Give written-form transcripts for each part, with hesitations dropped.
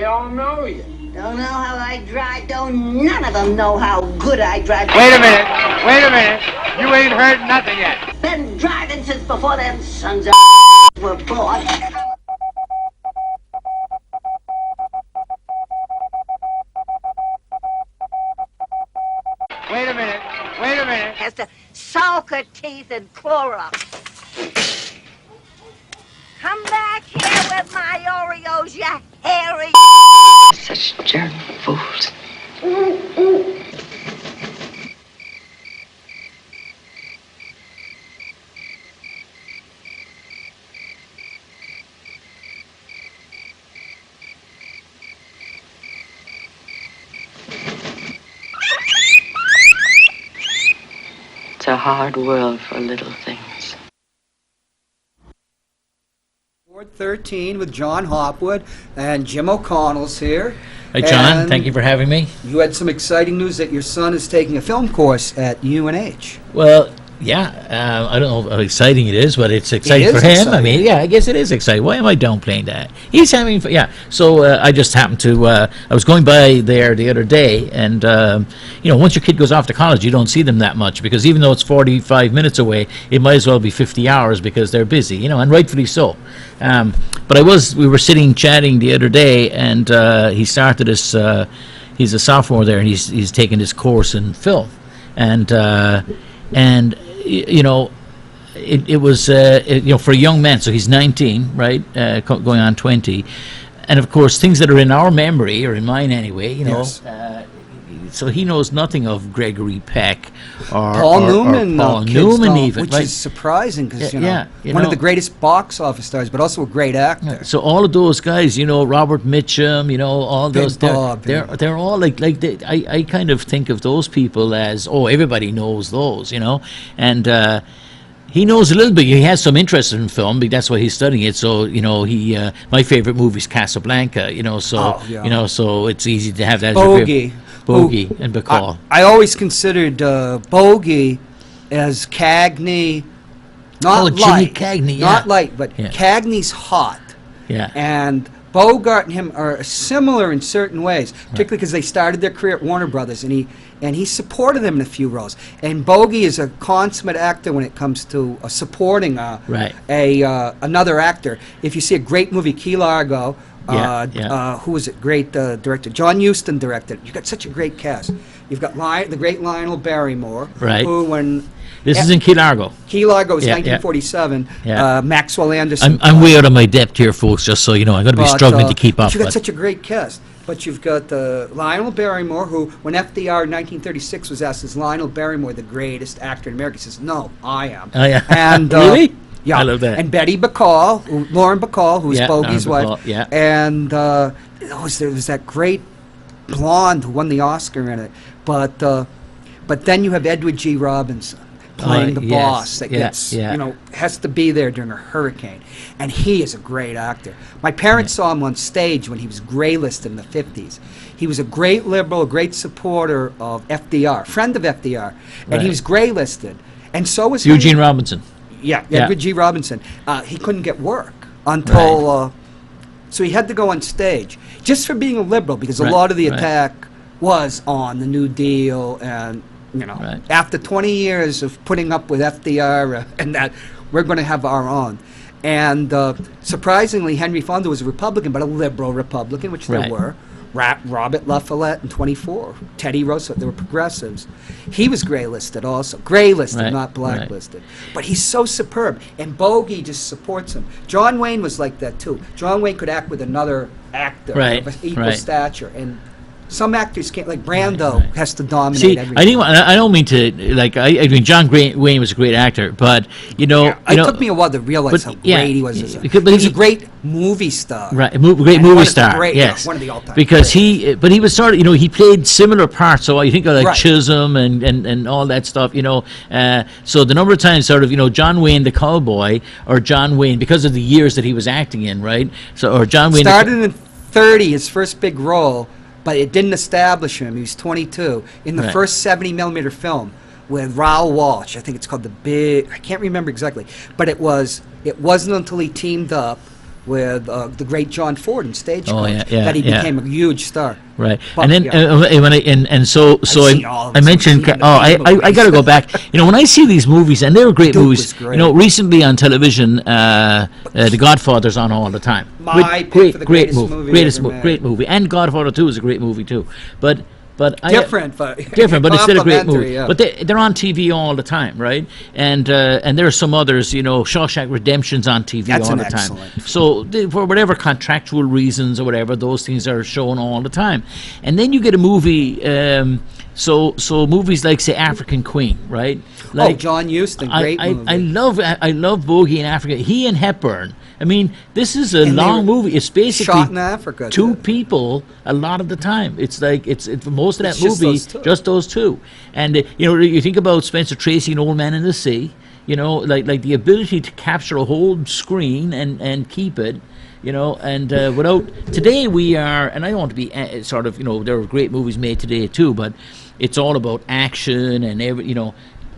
They all know you. Don't know how I drive. Don't none of them know how good I drive. Wait a minute. Wait a minute. You ain't heard nothing yet. Been driving since before them sons of were born. Wait a minute. Wait a minute. Has to soak her teeth in Clorox. Come back here with my Oreos, you hairy. Such jerk fools. It's a hard world for little things. Ward 13 with John Hopwood, and Jim O'Connell's here. Hey, John, And thank you for having me. You had some exciting news that your son is taking a film course at UNH. Well, yeah, I don't know how exciting it is, but it's exciting is for him. exciting. I mean, yeah, I guess it is exciting. Why am I downplaying that? He's having fun. Yeah, so I just happened to, I was going by there the other day, and, once your kid goes off to college, you don't see them that much, because even though it's 45 minutes away, it might as well be 50 hours because they're busy, and rightfully so. But we were sitting chatting the other day, and he started this, he's a sophomore there, and he's taking this course in film. It was for a young man, so he's 19, right, going on 20, and of course things that are in our memory, or in mine anyway, Yes. so he knows nothing of Gregory Peck or Paul Newman, Paul Kids Newman Don't, even, which right? is surprising because Yeah, one of the greatest box office stars, but also a great actor. So all of those guys, Robert Mitchum, all those, Bob, they're all I kind of think of those people as, everybody knows those, and he knows a little bit. He has some interest in film, because that's why he's studying it. So my favorite movie is Casablanca. So it's easy to have that as your favorite. Bogey and Bacall. I always considered Bogey as Cagney, not Jimmy light, Cagney, not yeah. light, but Yeah. Cagney's hot. Yeah. And Bogart and him are similar in certain ways, particularly because they started their career at Warner Brothers, and he supported them in a few roles. And Bogey is a consummate actor when it comes to supporting another actor. If you see a great movie, Key Largo. Who was it? Great director. John Huston directed. You've got such a great cast. You've got the great Lionel Barrymore. Right. Who, when This is in Key Largo. Key Largo was Yeah, 1947. Yeah. Maxwell Anderson. I'm way out of my depth here, folks, just so you know. I'm going to be struggling to keep up. But you've got such a great cast. But you've got Lionel Barrymore, who, when FDR in 1936 was asked, is Lionel Barrymore the greatest actor in America? He says, no, I am. Oh, yeah. And, really? Yeah. I love that. And Betty Bacall, Lauren Bacall, who was Bogey's Lauren wife. Bacall, yeah. And there was that great blonde who won the Oscar in it. But then you have Edward G. Robinson playing the boss that has to be there during a hurricane. And he is a great actor. My parents saw him on stage when he was graylisted in the 50s. He was a great liberal, a great supporter of FDR, friend of FDR. And he was graylisted. And so was Eugene Robinson. Yeah, Edward G. Robinson. He couldn't get work until... so he had to go on stage, just for being a liberal, because a lot of the attack was on the New Deal, and, after 20 years of putting up with FDR and that, we're going to have our own. And surprisingly, Henry Fonda was a Republican, but a liberal Republican, which there were. Robert La Follette in 24, Teddy Roosevelt, they were progressives. He was graylisted also. Graylisted, not blacklisted. But he's so superb, and Bogey just supports him. John Wayne was like that too. John Wayne could act with another actor of equal stature, and some actors can't, like Brando has to dominate everything. I don't mean to, I mean, John Wayne was a great actor, but, it took me a while to realize how great he was. He was a great movie star. Right, great movie star, yes. One of the all-time because he was sort of, he played similar parts, so you think of Chisholm and all that stuff, so the number of times sort of, John Wayne the cowboy, or John Wayne, because of the years that he was acting in, right? So, or John Wayne... Started in 30, his first big role, but it didn't establish him. He was 22 in the first 70mm film with Raoul Walsh. I think it's called I can't remember exactly, but it wasn't until he teamed up with the great John Ford in Stagecoach. Oh, yeah, that he yeah. became a huge star. Right, But, and then yeah. when so seen all of I them. mentioned. I've seen I the got to go back. You know, when I see these movies, and they were great Duke movies. was great. You know, recently on television, The Godfather's on all the time. My pick for the greatest movie ever made. Great movie, and Godfather 2 is a great movie too. But Different, but different, but it's still a great movie. complimentary, yeah. But they're on TV all the time, right? And there are some others, you know, Shawshank Redemption's on TV That's all an the time. excellent. So for whatever contractual reasons or whatever, those things are shown all the time. And then you get a movie. So movies like, say, African Queen, right? Like John Huston, great movie. I love Bogey in Africa. He and Hepburn. I mean, this is a And they long were movie. It's basically shot in Africa, two too. people a lot of the time. It's like it's most of that It's just movie, those two. just those two. And you know, you think about Spencer Tracy and Old Man in the Sea. You know, like the ability to capture a whole screen and keep it. You know, and without today we are, and I don't want to be sort of, you know, there are great movies made today too, but it's all about action and you know.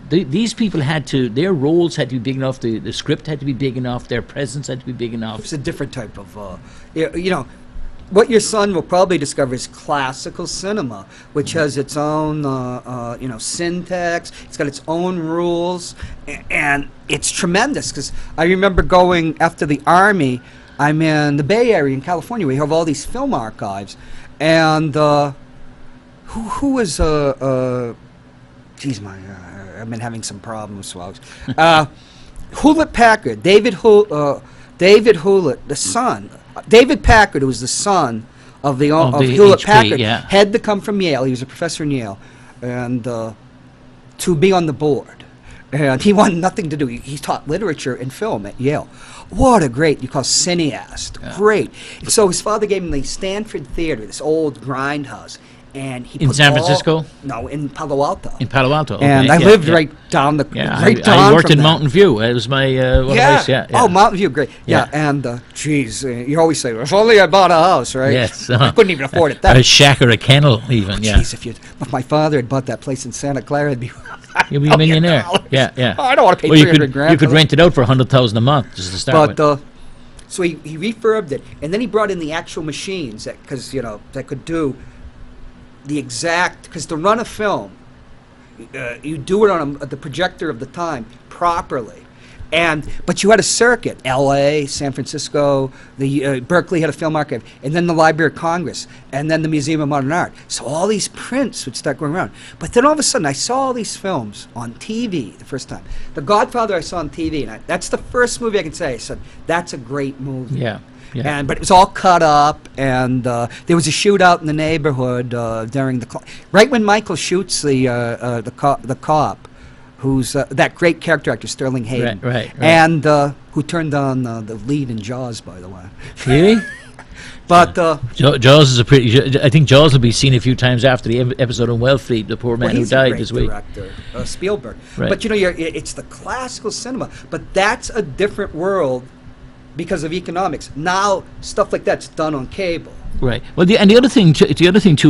These people had to, their roles had to be big enough, the script had to be big enough, their presence had to be big enough. It's a different type of, you know, what your son will probably discover is classical cinema, which has its own, you know, syntax. It's got its own rules, and it's tremendous. Because I remember going after the Army. I'm in the Bay Area in California. We have all these film archives, and who was geez, I've been having some problems, folks. Hewlett Packard, David Hewlett, the son. David Packard, who was the son of the Hewlett HP, Packard, yeah. had to come from Yale. He was a professor in Yale, and to be on the board. And he wanted nothing to do. He taught literature and film at Yale. What a great, you call cineast. Yeah. Great. And so his father gave him the Stanford Theater, this old grindhouse. And he In put San all- Francisco? No, in Palo Alto. In Palo Alto. And okay, I yeah, lived yeah. right down the Yeah, right I down worked from in that. Mountain View. It was my one Yeah. of my, yeah. Oh, Mountain View, great. Yeah, Yeah. and geez, you always say, if only I bought a house, right? Yes. I couldn't even afford it. A shack or a kennel, even. Yeah. Jeez, if my father had bought that place in Santa Clara, I'd be You'll be a millionaire. Yeah, yeah. Oh, I don't want to pay Well, you $300 could grand. you could for that. rent it out for $100,000 a month just to start But with. so he refurbed it, and then he brought in the actual machines that, because you know, that could do the exact. Because to run a film, you do it on the projector of the time properly, but you had a circuit. L.A., San Francisco, the Berkeley had a film archive, and then the Library of Congress, and then the Museum of Modern Art. So all these prints would start going around. But then all of a sudden, I saw all these films on TV the first time. The Godfather I saw on TV, and that's the first movie I can say I said that's a great movie. Yeah. Yeah. But it was all cut up, and there was a shootout in the neighborhood during right when Michael shoots the cop, who's that great character actor Sterling Hayden, Right. and who turned on the lead in Jaws, by the way. Really? But Jaws is a pretty. I think Jaws will be seen a few times after the episode on Wellfleet, the poor man who he's a died great this week. director, Spielberg. Right. But you know, it's the classical cinema, but that's a different world because of economics. Now stuff like that's done on cable. Right. Well, the other thing, too,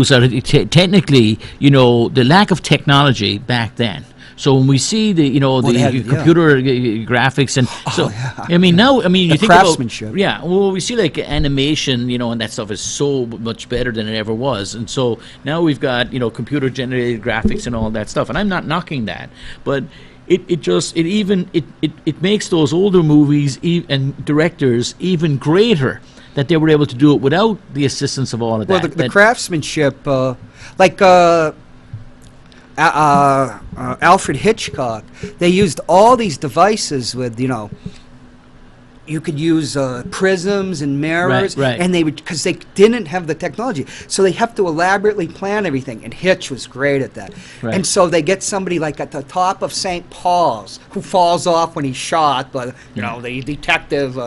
is that technically, you know, the lack of technology back then. So when we see the they had- computer graphics and so, yeah. I mean, now, I mean, you The think craftsmanship. about, yeah, well, we see like animation, you know, and that stuff is so much better than it ever was. And so now we've got, you know, computer generated graphics and all that stuff. And I'm not knocking that, but it makes those older movies and directors even greater that they were able to do it without the assistance of all of Well, that. the craftsmanship, like Alfred Hitchcock, they used all these devices with, you know, you could use prisms and mirrors, Right. and they would, because they didn't have the technology, so they have to elaborately plan everything. And Hitch was great at that. Right. And so they get somebody like at the top of St. Paul's who falls off when he's shot, but you know, the detective.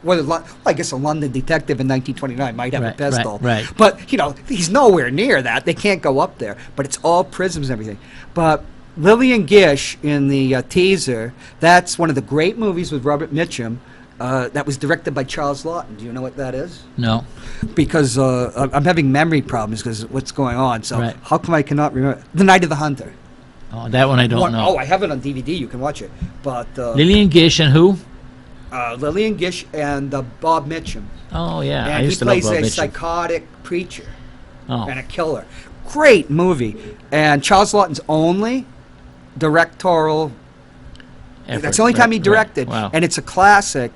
I guess a London detective in 1929 might have a Right, pistol, right. but you know, he's nowhere near that. They can't go up there. But it's all prisms and everything. But Lillian Gish in the teaser, that's one of the great movies with Robert Mitchum. That was directed by Charles Lawton. Do you know what that is? No. Because I'm having memory problems because what's going on. So Right. how come I cannot remember? The Night of the Hunter. Oh, that one I don't know. Oh, I have it on DVD. You can watch it. But Lillian Gish and who? Lillian Gish and Bob Mitchum. Oh yeah, I And he used to love plays Bob a Mitchell. psychotic preacher Oh. and a killer. Great movie. And Charles Lawton's only directorial. Effort. That's the only time he Right, directed, right. Wow. and it's a classic.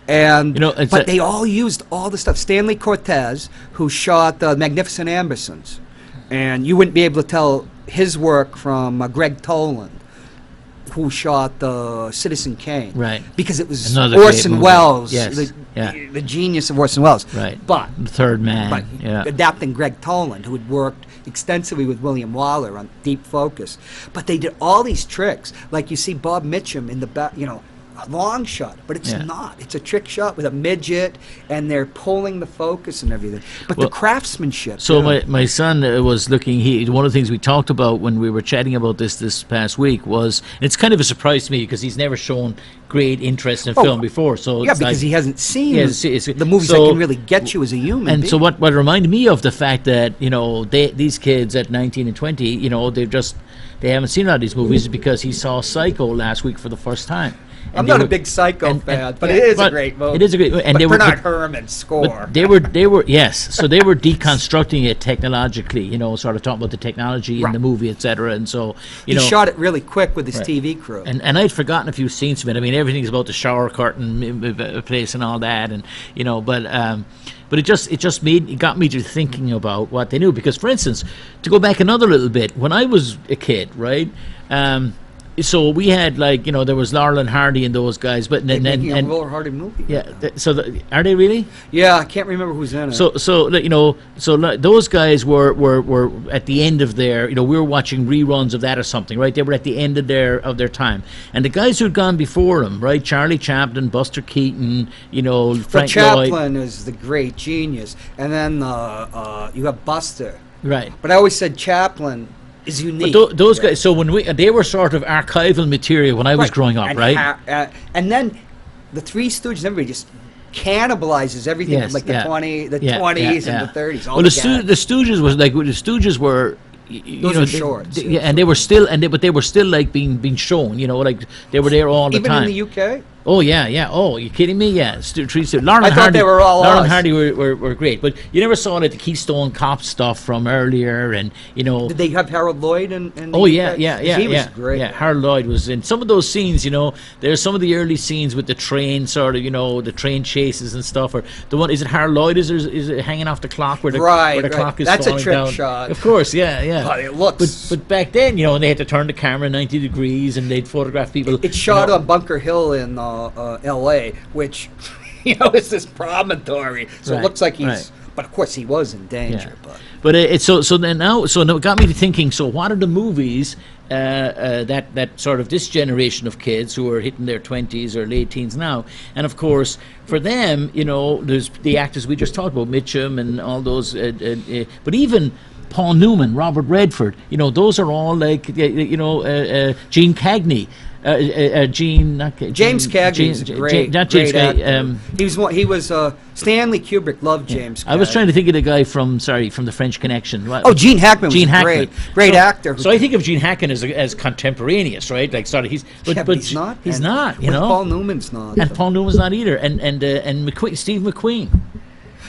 And You know, it's but a- they all used all the stuff. Stanley Cortez, who shot the Magnificent Ambersons, and you wouldn't be able to tell his work from Greg Toland, who shot Citizen Kane, Right. Because it was Another great Orson movie. Welles, Yes, the, yeah. the genius of Orson Welles. Right. But The Third Man. but yeah. adapting Greg Toland, who had worked extensively with William Wyler on Deep Focus. But they did all these tricks, like you see Bob Mitchum in the back, a long shot, but it's Yeah. not. It's a trick shot with a midget, and they're pulling the focus and everything. But Well, the craftsmanship. So too. my son was looking. One of the things we talked about when we were chatting about this past week was, and it's kind of a surprise to me because he's never shown great interest in Oh, film before. So yeah, it's because like- he hasn't seen Yeah, it's- the movies so- that can really get you as a human. And being. so what reminded me of the fact that these kids at 19 and 20, they haven't seen a lot of these movies because he saw Psycho last week for the first time. I'm not a big Psycho fan, but it is a great movie. It is a great movie. And but they Bernard were, Herrmann's score. but they were yes. So they were deconstructing it technologically, sort of talking about the technology in the movie, etc. And so he shot it really quick with his Right. TV crew. And I'd forgotten a few scenes from it. I mean, everything's about the shower curtain place and all that, and but it got me to thinking about what they knew. Because, for instance, to go back another little bit, when I was a kid, right? So we had there was Laurel and Hardy and those guys, but They're and making a and Will Hardy movie. yeah. Are they really? Yeah, I can't remember who's in it. So those guys were at the end of their, we were watching reruns of that or something, right? They were at the end of their time, and the guys who'd gone before them, right? Charlie Chaplin, Buster Keaton, Frank Lloyd, Chaplin is the great genius, and then you have Buster. right? But I always said Chaplin is unique. But those guys, so they were sort of archival material when I was Right. growing up, and right? And then the Three Stooges, everybody just cannibalizes everything Yes, from the yeah. 20s Yeah, and the 30s. all Well, the together. Stooges was like the Stooges were. Those are shorts. Yeah, and they were still, but they were still like being shown. Like they were there all the Even time. in the UK? Oh yeah. Oh, you kidding me? Yeah, Lauren I and thought Hardy. they were all Lauren and us. Hardy were great, but you never saw the Keystone Cop stuff from earlier, and Did they have Harold Lloyd in the Oh UK? yeah. He was great. Yeah, Harold Lloyd was in some of those scenes. There's some of the early scenes with the train, sort of, the train chases and stuff. Or the one, is it Harold Lloyd? Is it hanging off the clock where the Right, clock is That's a falling trick down? shot. Of course, yeah. But it looks. But back then, and they had to turn the camera 90 degrees, and they'd photograph people. It's shot on Bunker Hill in L.A., which is this promontory, so Right, it looks like he's. right. But of course, he was in danger. Yeah. But But it's so now it got me to thinking. So what are the movies that sort of this generation of kids who are hitting their 20s or late teens now, and of course for them, there's the actors we just talked about, Mitchum and all those, but even Paul Newman, Robert Redford, those are all like Gene Cagney. James Cagney is a great, not James great Cagney. actor. He was Stanley Kubrick loved James. I was Cagney. trying to think of the guy from The French Connection. Oh, Gene Hackman. Gene was Hackman, great actor. So I think of Gene Hackman as contemporaneous, right? Like, sort of, but he's not. He's And not. Paul Newman's not. And Paul Newman's not either. And McQueen, Steve McQueen.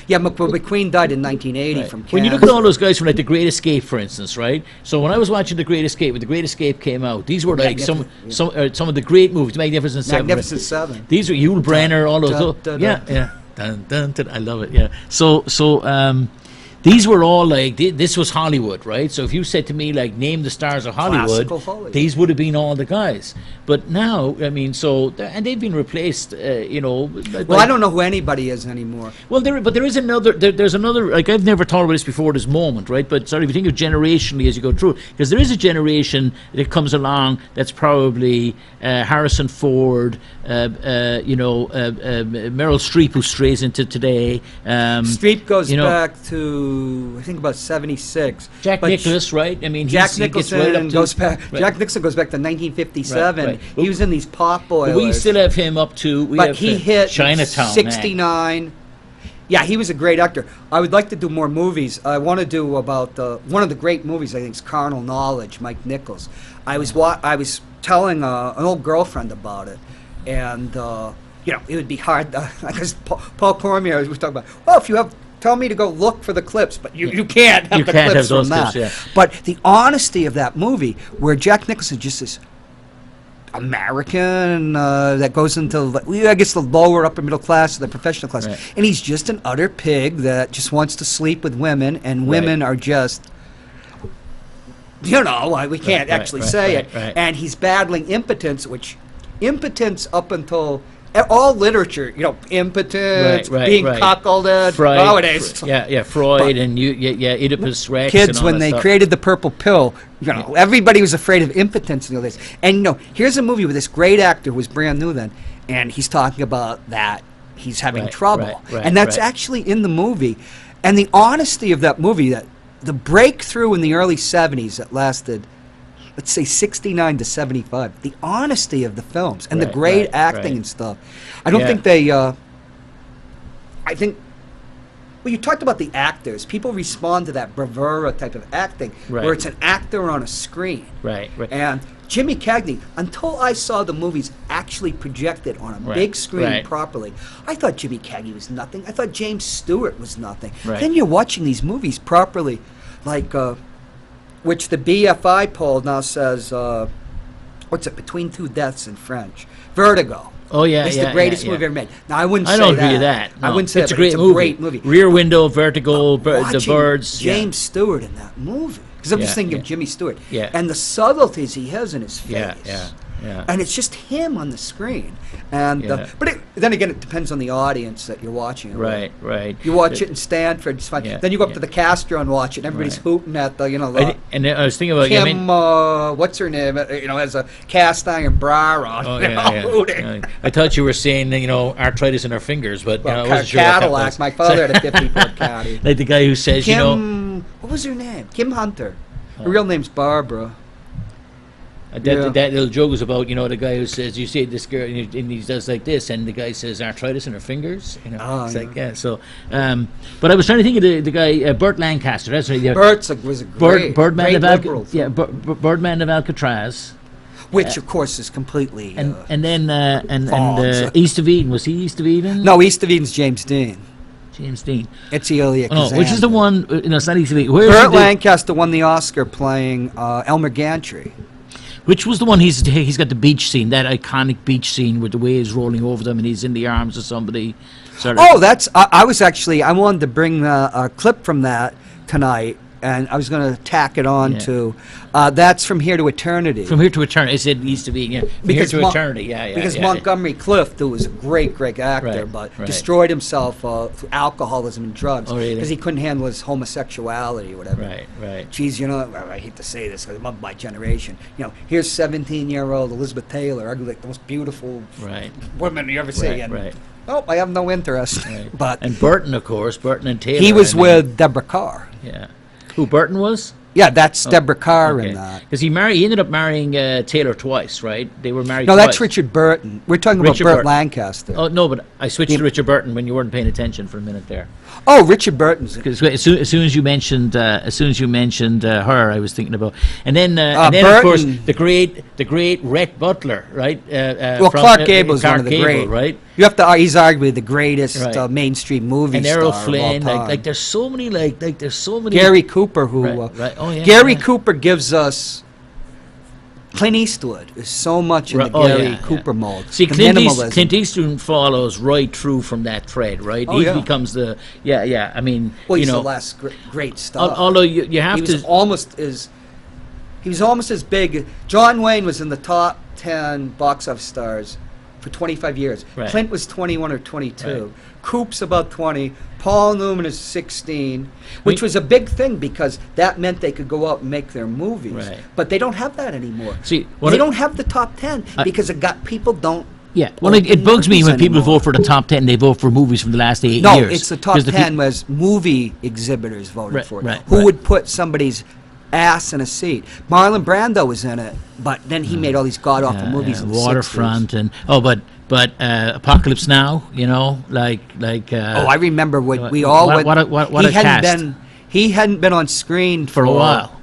Yeah, McQueen died in 1980 from cancer. When you look at all those guys from like The Great Escape, for instance, right? So when I was watching The Great Escape, when The Great Escape came out, these were like some of the great movies, Magnificent Seven. Magnificent Seven. These were Yul Brynner, all those. dun. Yeah. Dun, dun, dun. I love it. Yeah. So these were all like this was Hollywood, right? So if you said to me like name the stars of Classical Hollywood. these would have been all the guys. But now, I mean, and they've been replaced. Well, I don't know who anybody is anymore. Well, there is another. There's another. Like, I've never thought about this before this moment, right? But sort of, if you think of generationally as you go through, because there is a generation that comes along that's probably Harrison Ford, Meryl Streep, who strays into today. Streep goes you know, back to I think about 76. Jack But Nicklaus, right? I mean, Jack he gets Nicholson right up to, goes back. right. Jack Nicholson goes back to 1957. Right. He was in these pop boilers. But we still have him up to. But he hit Chinatown. 69. Yeah, he was a great actor. I would like to do more movies. I want to do about one of the great movies. I think is Carnal Knowledge, Mike Nichols. I was telling an old girlfriend about it, and you know, it would be hard because Paul Cormier was talking about. Well, if you have. Tell me to go look for the clips, but you can't have the clips from that. Yeah. But the honesty of that movie, where Jack Nicholson just this American that goes into, I guess, the lower upper middle class, the professional class, Right. and he's just an utter pig that just wants to sleep with women, and women are just, you know, we can't actually say it. Right. And he's battling impotence, which impotence up until all literature, you know, impotence, being cuckolded, nowadays. Freud and Oedipus Rex. Kids, and all when that they stuff. created the purple pill, you know, everybody was afraid of impotence in the old days. And, you know, here's a movie with this great actor who was brand new then, and he's talking about that he's having trouble. And that's actually in the movie. And the honesty of that movie, that the breakthrough in the early 70s that lasted, let's say 69 to 75, the honesty of the films and the great acting and stuff. I don't think they, I think, well, you talked about the actors. People respond to that bravura type of acting where it's an actor on a screen. Right. And Jimmy Cagney, until I saw the movies actually projected on a big screen properly, I thought Jimmy Cagney was nothing. I thought James Stewart was nothing. Then you're watching these movies properly, like, which the BFI poll now says, what's it, Between Two Deaths in French? Vertigo. Oh, yeah, It's the greatest movie ever made. Now, I wouldn't I say don't that. agree with that. I No. wouldn't say It's that, a but great it's movie. a great movie. Rear Window, Vertigo, the Watching birds. James Stewart in that movie. Because I'm just thinking of Jimmy Stewart. Yeah. And the subtleties he has in his face. Yeah. And it's just him on the screen. And but then again, it depends on the audience that you're watching it with. Right. You watch it in Stanford, it's fine. Then you go up to the Castro and watch it, and everybody's hooting at the, you know, And I was thinking about Kim, what's her name? You know, has a cast iron bra on. Hooting. I thought you were saying, you know, arthritis in her fingers, but Well, I wasn't sure what that Cadillac. was. My father had a 50-foot caddy. Like the guy who says, Kim, you know, what was her name? Kim Hunter. Her real name's Barbara. that little joke was about, you know, the guy who says, you see this girl, and he does like this, and the guy says arthritis in her fingers. You know, like, so. But I was trying to think of the guy, Burt Lancaster. That's right. Burt was a great liberal film. Birdman of Alcatraz. Which, of course, is completely. And then East of Eden. Was he East of Eden? No, East of Eden's James Dean. James Dean. It's Elia Kazan. Which is the one? No, it's not East of Eden. Burt Lancaster won the Oscar playing Elmer Gantry. Which was the one he's got the beach scene, that iconic beach scene with the waves rolling over them and he's in the arms of somebody. That's, I wanted to bring a clip from that tonight, and I was going to tack it on to, that's From Here to Eternity. From Here to Eternity. It said East of Eden, From Here to Eternity, Because Montgomery Clift, who was a great actor, but destroyed himself through alcoholism and drugs. Oh, really? Because he couldn't handle his homosexuality or whatever. Right. Geez, you know, I hate to say this because I'm of my generation. You know, here's 17-year-old Elizabeth Taylor, arguably like the most beautiful woman you ever see. And, oh, I have no interest. But and Burton, of course, Burton and Taylor. He was with Deborah Carr. Yeah. Who Burton was? Yeah, that's Deborah Carr in that. Because he ended up marrying Taylor twice, right? They were married. No, twice. that's Richard Burton. We're talking about Burt Lancaster. Oh no, but I switched to Richard Burton when you weren't paying attention for a minute there. Oh, Richard Burton's. Because as soon as you mentioned her, I was thinking about, and then Burton, of course the great Rhett Butler, right? Clark Gable is one of the great, right? You have to. He's arguably the greatest mainstream movie and star Errol of Flynn, all time. like there's so many, there's so many. Gary Cooper, who Gary Cooper gives us. Clint Eastwood is so much in the Gary Cooper mold. See, Clint Eastwood follows right through from that thread, right? He becomes the I mean, he's the last great stuff. Although you have he was almost as big. John Wayne was in the top 10 box office stars for 25 years. Clint was 21 or 22. Coop's about 20. Paul Newman is 16, which was a big thing because that meant they could go out and make their movies. But they don't have that anymore. See, they don't have the top 10 because people don't. Yeah, well, it bugs me when people vote for the top 10. They vote for movies from the last 8 years. No, it's the top 10 was movie exhibitors voted for it. Who would put somebody's ass in a seat? Marlon Brando was in it, but then he made all these god awful movies. In the Waterfront 60s. and but Apocalypse Now, you know, like. I remember what we all went. What a cast. He hadn't been on screen for a while.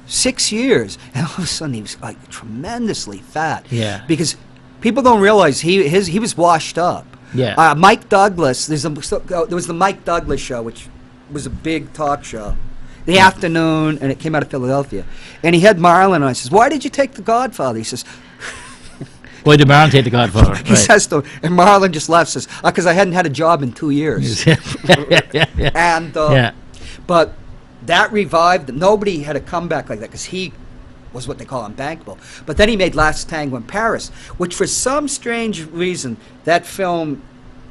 6 years, and all of a sudden he was like tremendously fat. Yeah. Because People don't realize he was washed up. Yeah. Mike Douglas. There was the Mike Douglas show, which was a big talk show, the afternoon, and it came out of Philadelphia. And he had Marlon on. I says, "Why did you take The Godfather?" He says. Why did Marlon take The Godfather? He says to him, and Marlon just laughs. Says, "Because I hadn't had a job in 2 years." yeah. And but that revived him. Nobody had a comeback like that because he was what they call unbankable. But then he made Last Tango in Paris, which for some strange reason that film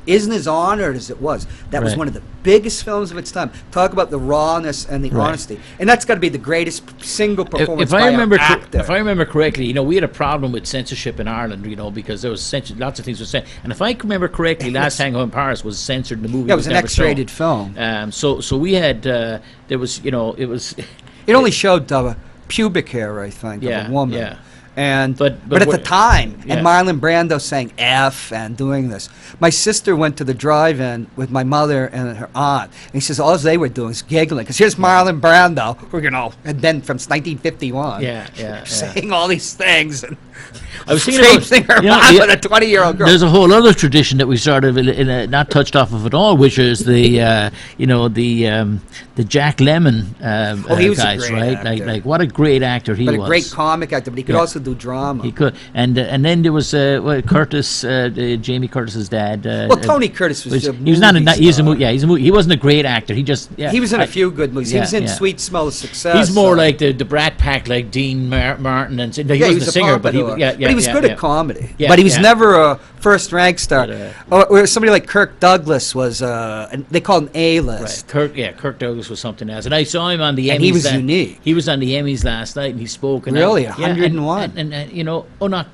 isn't as honored as it was. That was one of the biggest films of its time. Talk about the rawness and the honesty, and that's got to be the greatest single performance by an actor. If I remember correctly, we had a problem with censorship in Ireland, because there was lots of things were censored. And if I can remember correctly, Last Tango in Paris was censored. The movie Yeah, it was an never X-rated shown. film. So we had there was it was. It only showed pubic hair, I think, of a woman. Yeah. And But at the time, yeah. and Marlon Brando saying F and doing this. My sister went to the drive-in with my mother and her aunt, and he says all they were doing is giggling because here's Marlon Brando, and then from 1951, saying all these things and I was thinking about with a 20-year-old girl. There's a whole other tradition that we started not touched off of at all, which is the the Jack Lemmon he was a guys, great right? actor. Like what a great actor he but was. a great comic actor, but he could also do drama. He could, and then there was Curtis, Jamie Curtis's dad. Tony Curtis was a he was not movie he's a star. he's a movie. He wasn't a great actor. He just he was in a few good movies. He was in Sweet Smell of Success. He's more like the Brat Pack, like Dean Martin, and he wasn't a singer, but he was good at comedy. Yeah, but he was yeah. never a first-rank star. Or somebody like Kirk Douglas was. They called him A-list. Right. Kirk Douglas was something else, and I saw him on the Emmys. And he was unique. He was on the Emmys last night, and he spoke. And Really, 101.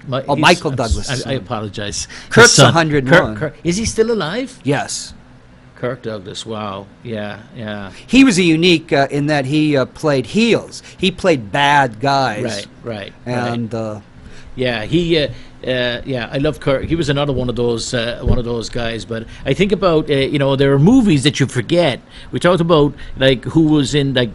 Michael Douglas. I apologize. Kirk's 101. Kirk, is he still alive? Yes. Kirk Douglas. Wow. Yeah. He was a unique in that he played heels. He played bad guys. Right. And I love Kirk. He was another one of those guys. But I think about there are movies that you forget. We talked about like who was in like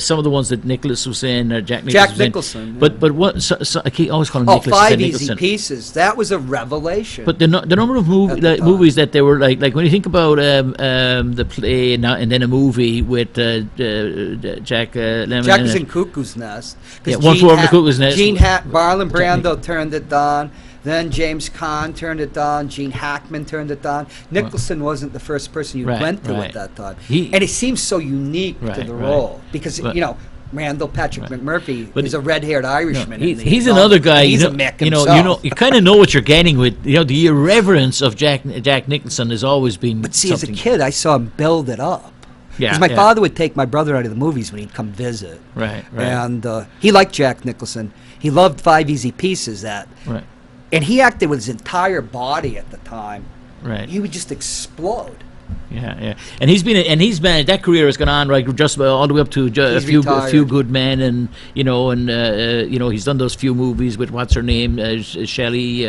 some of the ones that Nicholas was in, or Jack Nicholson. But what? So I keep always calling him Nicholas. Five Easy Nicholson. Pieces. That was a revelation. But the number of movies that they were like when you think about the play and then a movie with Jack Lemmon. Jack was in Cuckoo's Nest. One Flew Over the Cuckoo's Nest. Marlon Brando turned it on. Then James Caan turned it on. Gene Hackman turned it on. Nicholson wasn't the first person you went to at that time. And it seems so unique to the role because, Randall Patrick McMurphy is a red-haired Irishman. He's another guy. He's a Mick himself. You kind of know what you're getting with. The irreverence of Jack Nicholson has always been. But see, as a kid, I saw him build it up. Because my father would take my brother out of the movies when he'd come visit. Right. And he liked Jack Nicholson. He loved Five Easy Pieces. Right. And he acted with his entire body at the time. Right. He would just explode. Yeah. And he's been that career has gone on just all the way up to a few Good Men, and he's done those few movies with what's her name, Shelley.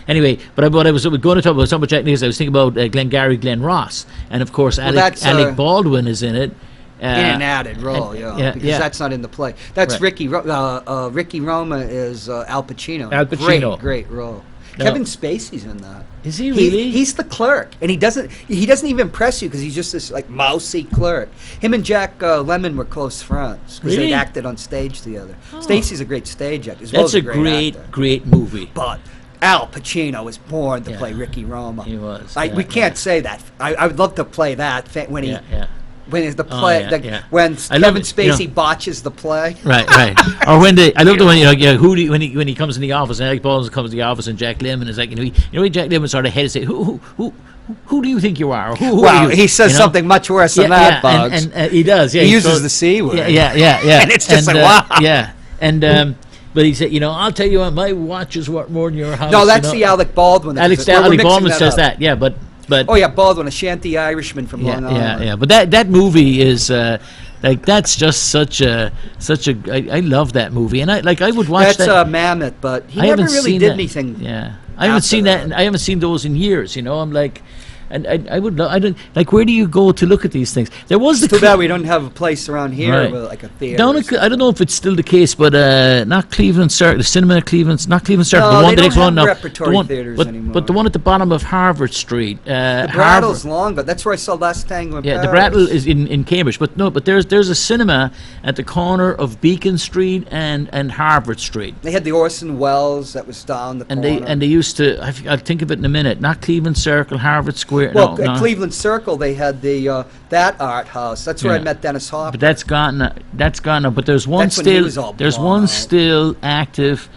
Anyway, but I was going to talk about Jack Nicholson. I was thinking about Glengarry Glen Ross, and of course Alec Baldwin is in it. In an added role, because that's not in the play. That's Ricky Roma is Al Pacino. Al Pacino. Great role. No. Kevin Spacey's in that. Is he really? He's the clerk, and he doesn't even impress you because he's just this like mousy clerk. Him and Jack Lemmon were close friends because they acted on stage together. Spacey's a great stage actor. That's a great movie. But Al Pacino was born to play Ricky Roma. He was. We can't say that. I would love to play that when he. When the play, when Kevin Spacey botches the play, right, or when I love the one when he comes in the office and Alec Baldwin comes to the office and Jack Lemmon is like Jack Lemmon sort of hesitate, who do you think you are? Who are you? He says something much worse than that, Bugs. And he does. Yeah, he uses the C word. Yeah. And it's just wow. Yeah, and. But he said, I'll tell you what, my watch is worth more than your house. No, that's the Alec Baldwin. Alec Baldwin says that. Yeah, but. Baldwin, a shanty Irishman from Long Island. Yeah. But that movie is that's just such a. I love that movie, and I would watch that. That's Mammoth, but he never really did anything. Yeah, I haven't seen that. I haven't seen those in years. I'm like, And I would I don't like. Where do you go to look at these things? There was the Too bad we don't have a place around here Right. with like a theater. down at, I don't know if it's still the case, but not Cleveland Circle, the cinema at Cleveland, not Cleveland Circle. No, the one, they the next don't one, have no, repertory the one, theaters but, anymore. But the one at the bottom of Harvard Street, The Harvard. Brattle's long, but that's where I saw Last Tango in Yeah, Paris. the Brattle is in Cambridge, but no, but there's a cinema at the corner of Beacon Street and Harvard Street. They had the Orson Welles that was down the And corner. they used to. I'll think of it in a minute. Not Cleveland Circle, Harvard Square. well, no, at no. Cleveland Circle, they had the that art house. That's where I Yeah. met Dennis Hopper. But that's gone. That's gone now. But there's one That's when he still. was all There's blown one out. still active.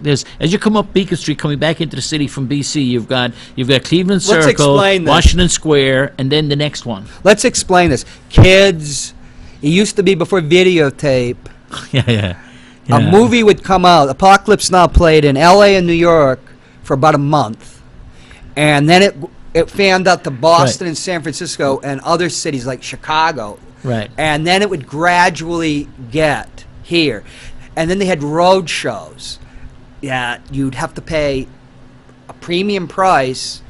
There's as you come up Beacon Street, coming back into the city from BC, you've got Cleveland Let's Circle, explain this. Washington Square, and then the next one. Let's explain this. Kids, it used to be before videotape. Yeah. A movie would come out. Apocalypse Now played in L.A. and New York for about a month, and then it fanned out to Boston Right. and San Francisco and other cities like Chicago. Right. And then it would gradually get here, and then they had road shows. Yeah, you'd have to pay a premium price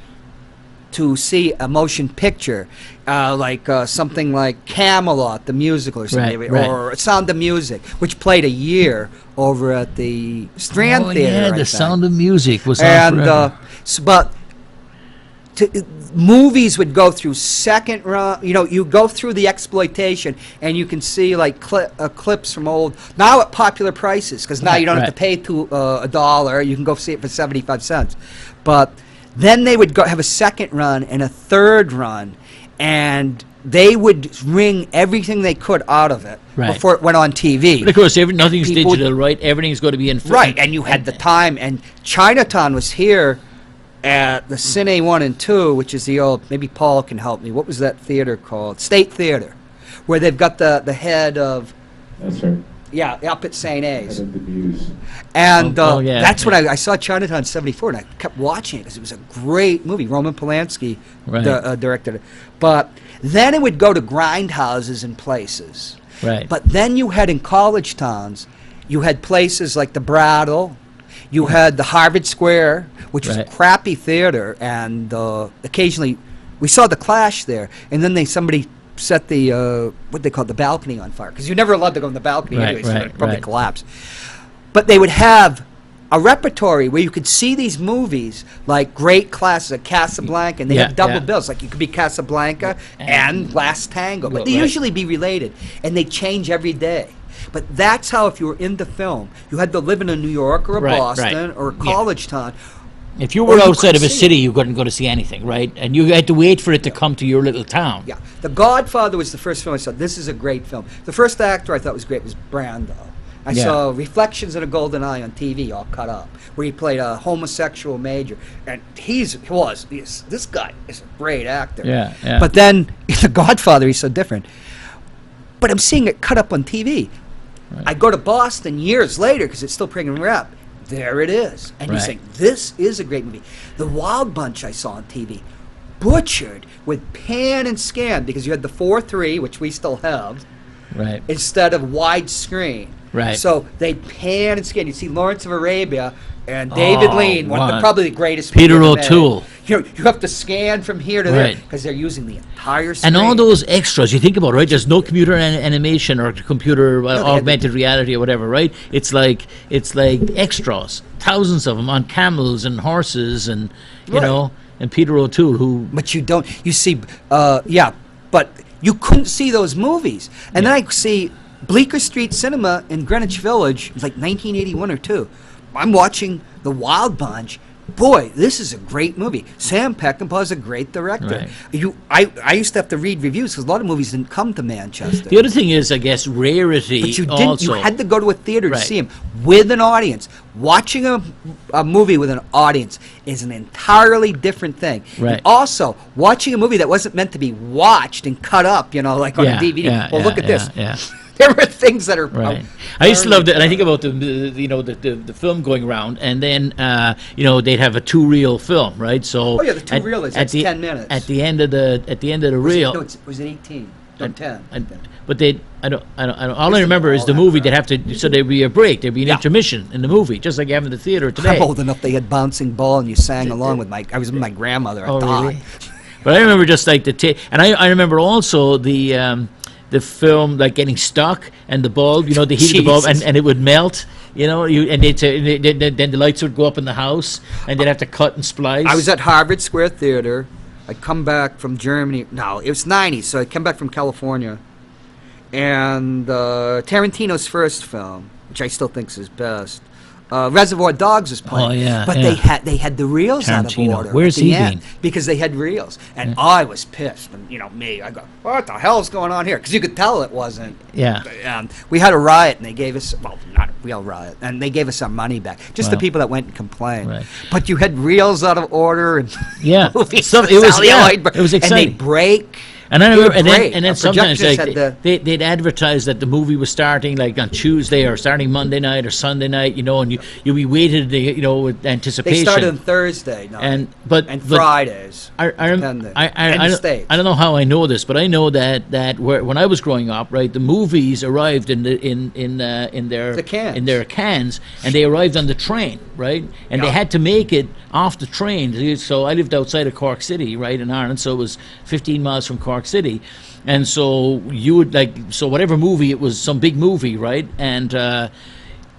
to see a motion picture, like something like Camelot, the musical, or something, Right. or Sound of Music, which played a year over at the Strand Oh Theater. yeah, I the think. Sound of Music was on And forever. but movies would go through second run. You go through the exploitation, and you can see like clips from old. Now at popular prices, because now you don't have to pay $1. You can go see it for 75 cents. But then they would have a second run and a third run, and they would wring everything they could out of it Right. before it went on TV. But of course, nothing's People would- digital, right? Everything's going to be in film. Right, and you had the time, and Chinatown was here at the Cine 1 and 2, which is the old, maybe Paul can help me, what was that theater called? State Theater, where they've got the head of, That's right. yeah, up at St. Head A's. of the Muse. And yeah, that's yeah. when I saw Chinatown in 74, and I kept watching it because it was a great movie. Roman Polanski Right. directed it. But then it would go to grindhouses and places. Right. But then you had in college towns, you had places like the Brattle, you had the Harvard Square, which was a Right. crappy theater, and occasionally we saw the Clash there, and then somebody set the what they call the balcony on fire, because you're never allowed to go in the balcony Right, anyway, so right, it'd probably right. collapse. But they would have a repertory where you could see these movies like great classes like Casablanca, and they Yeah, have double yeah. bills, like you could be Casablanca and Last Tango, but Well, they right. usually be related, and they change every day. But that's how, if you were into film, you had to live in a New York or a Right, Boston right. or a Yeah. college town. If you Or were you outside couldn't of a see city, you couldn't go to see anything, right? And you had to wait for it to come to your little town. Yeah, The Godfather was the first film I saw. This is a great film. The first actor I thought was great was Brando. I Yeah. saw Reflections of a Golden Eye on TV, all cut up, where he played a homosexual major, and this guy is a great actor. Yeah, yeah. But then in The Godfather, he's so different. But I'm seeing it cut up on TV. I go to Boston years later because it's still premium rep. There it is, and you Right. think this is a great movie. The Wild Bunch I saw on TV, butchered with pan and scan, because you had the 4:3, which we still have, Right. instead of widescreen. Right. So they pan and scan. You see Lawrence of Arabia and David Oh, Lean, one of the wow. probably the greatest. Peter movie ever made. O'Toole. You have to scan from here to there Right. because they're using the entire screen. And all those extras, you think about it, right? There's no computer animation or computer they had augmented reality or whatever, right? It's like extras, thousands of them on camels and horses, and you Right. know, and Peter O'Toole, who But you don't. You see, but you couldn't see those movies. And then I see Bleecker Street Cinema in Greenwich Village. It's like 1981 or 2. I'm watching The Wild Bunch. Boy, this is a great movie. Sam Peckinpah is a great director. Right. I used to have to read reviews because a lot of movies didn't come to Manchester. the other thing is, I guess, rarity. But you didn't. Also. You had to go to a theater Right. to see him with an audience. Watching a movie with an audience is an entirely different thing. Right. And also, watching a movie that wasn't meant to be watched and cut up, like on Yeah, a DVD. yeah, Well, yeah, look at this. yeah. There were things that are Right. I used to love that, and I think about the film going around, and then they'd have a 2-reel film, right? So Oh, yeah, the 2 reel is that's 10 minutes. At the end of the reel. No, was it 18? No, 10. But I don't. All I remember is the movie. They'd have to. So there'd be a break. There'd be an intermission in the movie, just like you have in the theater today. I'm old enough. They had bouncing ball, and you sang along with I was with my grandmother. I Oh, thought. really? But I remember just like and I remember also the film like getting stuck and the bulb, you know, the heat of the bulb and it would melt. You know, then the lights would go up in the house, and they'd have to cut and splice. I was at Harvard Square Theater. I'd come back from Germany. No, it was '90s, so I'd come back from California. And Tarantino's first film, which I still think is his best, Reservoir Dogs was playing. Oh, yeah, but yeah. they had the reels out of Tarantino. order. Where's at the he end been? Because they had reels, and I was pissed. And I go, what the hell's going on here? Because you could tell it wasn't. Yeah. We had a riot, and they gave us, well, not a real riot, and they gave us our money back. Just the Wow. people that went and complained. Right. But you had reels out of order, and Yeah. movies So with it was- Sally yeah, Lloyd, it was and exciting. they break. And I They were remember, great. and then A sometimes projectionist like had they'd advertise that the movie was starting like on Tuesday or starting Monday night or Sunday night, you know, and you be waited, you know, with They anticipation. started on Thursday night. and but Fridays. I depending. I In the States. don't know how I know this, but I know that when I was growing up, right, the movies arrived in their The cans. in their cans, and they arrived on the train, right, and they Yeah. had to make it off the train. So I lived outside of Cork City, right, in Ireland, so it was 15 miles from Cork City, and so you would whatever movie it was, some big movie, right, and.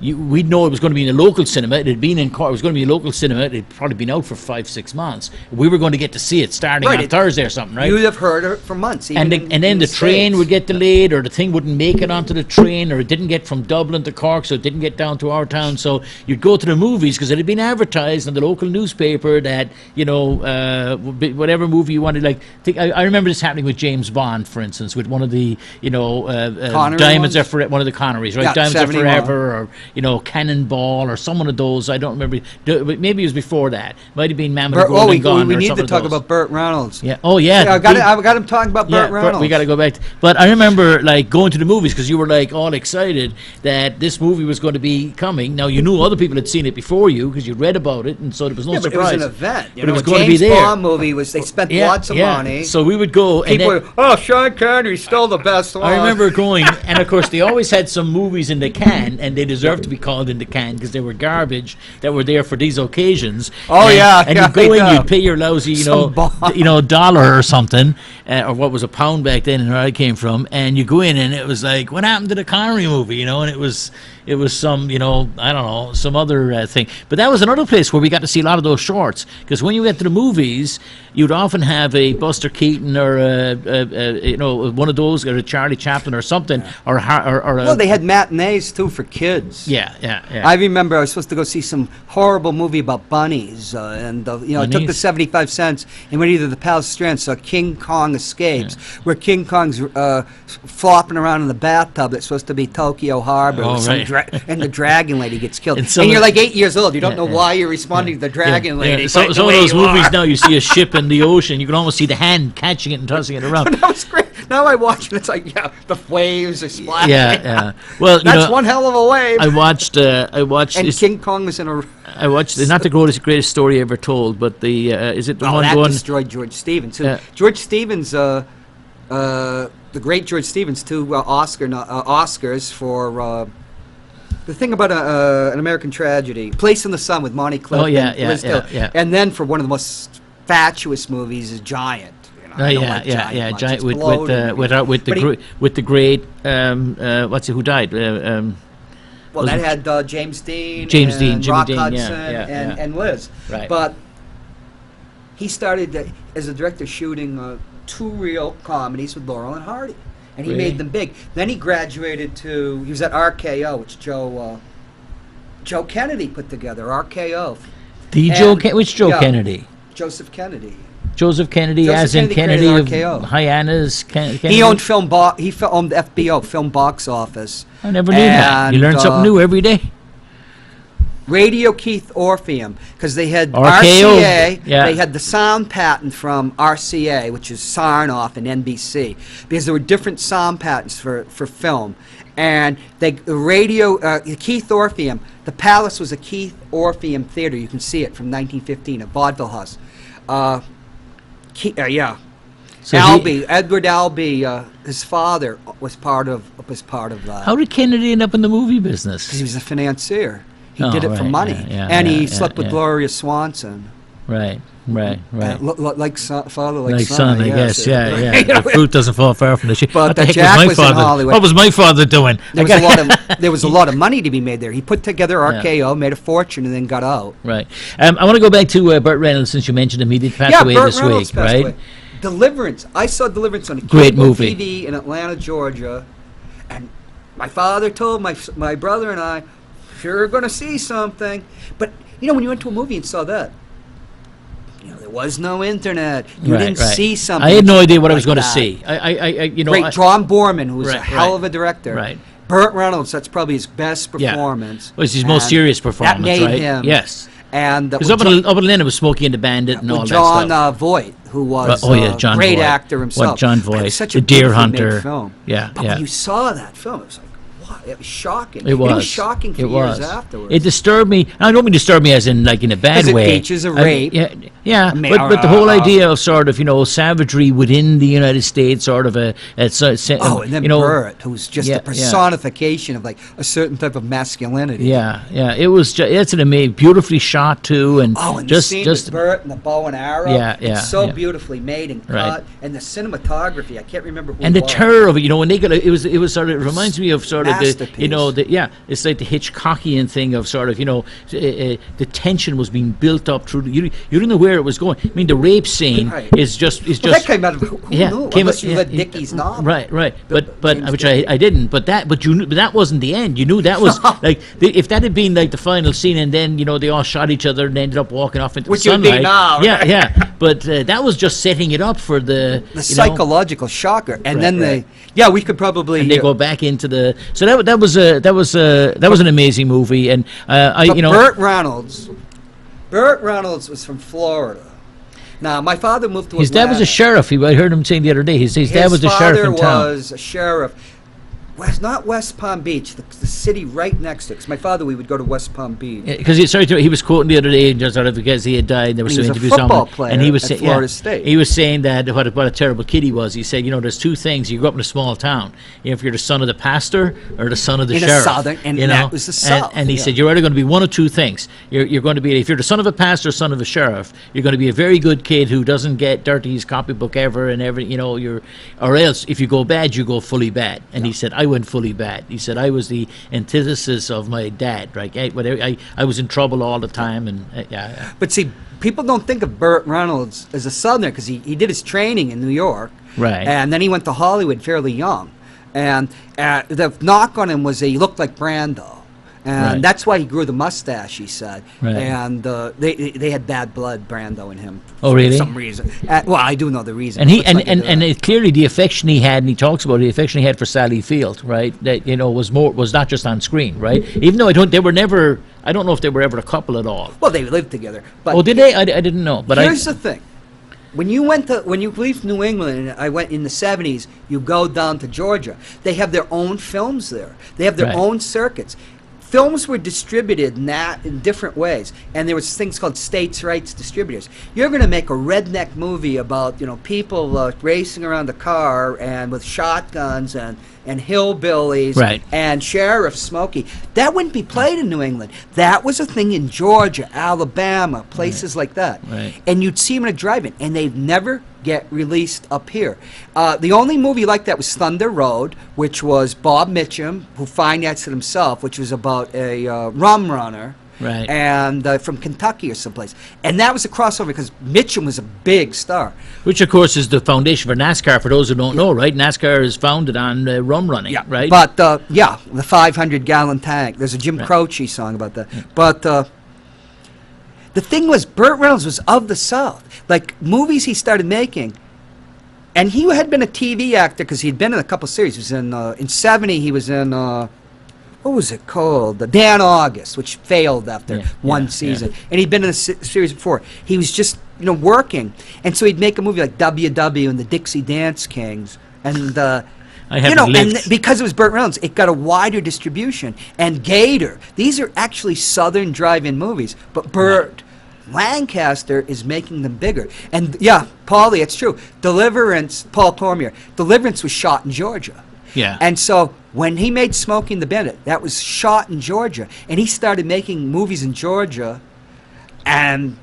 We'd know it was going to be in a local cinema. It had been in Cork. It was going to be a local cinema. It had probably been out for 5-6 months. We were going to get to see it starting on Thursday or something, right? You'd have heard it for months. And then the train States. would get delayed, or the thing wouldn't make it onto the train, or it didn't get from Dublin to Cork, so it didn't get down to our town. So you'd go to the movies because it had been advertised in the local newspaper that, you know, whatever movie you wanted. Like, I remember this happening with James Bond, for instance, with one of the, you know, Connery Diamonds ones? Are Forever, one of the Connerys, right? Yeah, Diamonds Are 71. Forever, or, you know, Cannonball, or some one of those. I don't remember. Maybe it was before that. Might have been Mammoth Burt, Golden Gun. we or need some to of talk those. about Burt Reynolds. Yeah. Oh, yeah. I got him talking about Burt Reynolds. We got to go back. But I remember like going to the movies because you were like all excited that this movie was going to be coming. Now you knew other people had seen it before you because you read about it, and so there was no Yeah, but it surprise. was an event. But it was going to be James there. Bond movie was. They spent lots of money. So we would go. And People then, were, oh, Sean Connery's still the best one. I remember going, and of course they always had some movies in the can, and they deserved to be called in the can because they were garbage that were there for these occasions. Oh, and, yeah, and yeah, you go in, yeah. you'd pay your lousy, Some Bond. $1 or something, or what was a pound back then, and where I came from, and you go in, and it was like, what happened to the Connery movie, you know? And it was some, you know, I don't know, some other thing. But that was another place where we got to see a lot of those shorts, because when you went to the movies, you'd often have a Buster Keaton or you know, one of those, or a Charlie Chaplin or something, or Well, they had matinees too for kids. yeah. I remember I was supposed to go see some horrible movie about bunnies, and you know, I took the Bunnies? 75 cents and went either to the Palace Strand, saw King Kong Escapes, where King Kong's flopping around in the bathtub that's supposed to be Tokyo Harbor, Oh, with some right. and the Dragon Lady gets killed. And And, some you're of- like 8 years old. You don't know why you're responding to the Dragon Lady. Yeah. Some but of the way those you movies are. now, you see a ship in the ocean, you can almost see the hand catching it and tossing it around. That was great. Now I watch it, it's like, yeah, the waves are splashing. Yeah. Well, you That's know, one hell of a wave. I watched and this, King Kong was in a... I watched not the greatest story ever told, but the is it the Oh, one that going? destroyed George Stevens. Yeah. George Stevens, the great George Stevens, two Oscars for the thing about an American Tragedy, Place in the Sun with Monty Clifton. Oh, yeah, Liz Taylor. yeah. And then for one of the most fatuous movies is Giant. You know, Oh I don't yeah, like yeah. much. Giant It's with bloated. the great what's it, who died? Well, was that it- had James Dean, James Dean, and Jimmy Rock Dean, yeah, Hudson, yeah. and Liz. Right. But he started as a director shooting two real comedies with Laurel and Hardy, and he Really? made them big. Then he graduated to, he was at RKO, which Joe Kennedy put together, RKO. Which Joe yeah, Kennedy? Joseph Kennedy. Joseph Kennedy, Joseph as in Kennedy Kennedy created of RKO. Hyannis. Kennedy? He owned he owned FBO, Film Box Office. I never knew that. You And, learn something new every day. Radio Keith Orpheum, because they had RKO, RCA, yeah. they had the sound patent from RCA, which is Sarnoff and NBC, because there were different sound patents for film. And Keith Orpheum, the Palace was a Keith Orpheum theater. You can see it from 1915, a vaudeville house. Yeah. So Albee, Edward Albee, his father was part of that. how did Kennedy end up in the movie business? Because he was a financier. He Oh, did it for right, money. yeah, And yeah, he yeah, slept with yeah. Gloria Swanson. Right. Right. Like father, Like son, son, I guess. Yeah, yeah. You know, The fruit doesn't fall far from the tree. But What the heck Jack was my was in father? Hollywood. What was my father doing? there was a lot of money to be made there. He put together RKO, made a fortune, and then got out. Right. I want to go back to Burt Reynolds since you mentioned him. He did pass away Burt this Reynolds week, passed right? away. Deliverance. I saw Deliverance on a Great cable movie. TV in Atlanta, Georgia, and my father told my brother and I, "You're going to see something." But you know, when you went to a movie and saw that, you know, there was no internet. You didn't see something. I had no idea what I was like going to that. see. Great, John Borman, who was a Right, hell right. of a director. Right. Burt Reynolds, that's probably his best Yeah. performance. It was his most serious performance, that made right? him. Yes. And Because up in Atlanta was Smokey and the Bandit and all with that John stuff. Voight, who was John great Voight. actor himself. What, John But it Voight, was such The a Deer beautifully made Hunter. film. Yeah, But yeah. when you saw that film, it was like, wow, it was shocking. It was shocking for it years was. afterwards. It disturbed me. I don't mean disturb me as in like in a bad 'Cause it way. features a I mean, rape. yeah. But the whole idea of sort of savagery within the United States, sort of and then Burt, who's just yeah, a personification of like a certain type of masculinity. Yeah. It was. It's an amazing, beautifully shot too, and And just the scene with Burt and the bow and arrow. Yeah, It's so yeah. beautifully made and cut, Right. and the cinematography. I can't remember who. and it the was. terror of it, when they got it was sort of, it reminds me of sort of Masterpiece. it's like the Hitchcockian thing of sort of the tension was being built up through you didn't know where it was going. I mean, the rape scene Right. is just Well, that came out of who knew? came Unless out- you read Dickey's novel. Right, but James which Dickey. I didn't. But you knew, but that wasn't the end. You knew that was like if that had been like the final scene, and then they all shot each other and ended up walking off into Which the it would be sunlight. now, Yeah, right? yeah. But that was just setting it up for the Psychological shocker, and Right, then right. we could probably. and they go back into the. So that was an amazing movie, and But Burt Reynolds was from Florida. Now, my father moved to his dad was a Atlanta. sheriff. I heard him saying the other day. His dad was a sheriff in His town. father was a sheriff. Not West Palm Beach, the city right next to it. 'Cause my father, we would go to West Palm Beach. Because he was quoting the other day, just sort of because he had died. There was He some was a interviews on football him, player and he was at saying, Florida State. he was saying that what a terrible kid he was. He said, there's two things. You grew up in a small town. If you're the son of the pastor or the son of the In a sheriff, southern- and that was the South, And he yeah. said, you're either going to be one of two things. You're going to be, if you're the son of a pastor, or son of a sheriff, you're going to be a very good kid who doesn't get dirtiest copybook ever, and or else if you go bad, you go fully bad. And he said, I went fully bad. He said, I was the antithesis of my dad. Right? I was in trouble all the time, and yeah. But see, people don't think of Burt Reynolds as a Southerner because he did his training in New York. Right. And then he went to Hollywood fairly young. And the knock on him was that he looked like Brando. And Right. that's why he grew the mustache, he said. Right. And they had bad blood, Brando and him. Oh, really? For some reason. Well, I do know the reason. And he Looks like and it, clearly the affection he had, and he talks about the affection he had for Sally Field, right? That was not just on screen, right? Even though I don't know if they were ever a couple at all. Well, they lived together. But Oh, did they? I didn't know. But here's the thing. When you leave New England, and I went in the 70s, you go down to Georgia. They have their own films there. They have their Right. own circuits. Films were distributed in different ways, and there was things called states' rights distributors. You're going to make a redneck movie about people racing around a car and with shotguns and hillbillies Right. and Sheriff Smokey. That wouldn't be played in New England. That was a thing in Georgia, Alabama, places like that. Right. And you'd see them in a drive-in, and they'd never get released up here. The only movie like that was Thunder Road, which was Bob Mitchum, who financed it himself, which was about a rum runner. Right. And from Kentucky or someplace. And that was a crossover because Mitchum was a big star. which of course is the foundation for NASCAR. For those who don't know, right? NASCAR is founded on rum running, right? But, the 500-gallon tank. There's a Jim Croce song about that. But the thing was, Burt Reynolds was of the South. Like, movies he started making, and he had been a TV actor because he'd been in a couple series. He was in 70, he was in, what was it called? The Dan August, which failed after one season. And he'd been in a series before. He was just, working. And so he'd make a movie like WW and the Dixie Dance Kings. And, I haven't lived. and because it was Burt Reynolds, it got a wider distribution. And Gator, these are actually Southern drive-in movies. But Burt Lancaster is making them bigger. And yeah, Paulie, it's true. Paul Cormier, Deliverance was shot in Georgia. Yeah. And so when he made Smokey and the Bandit, that was shot in Georgia. And he started making movies in Georgia. And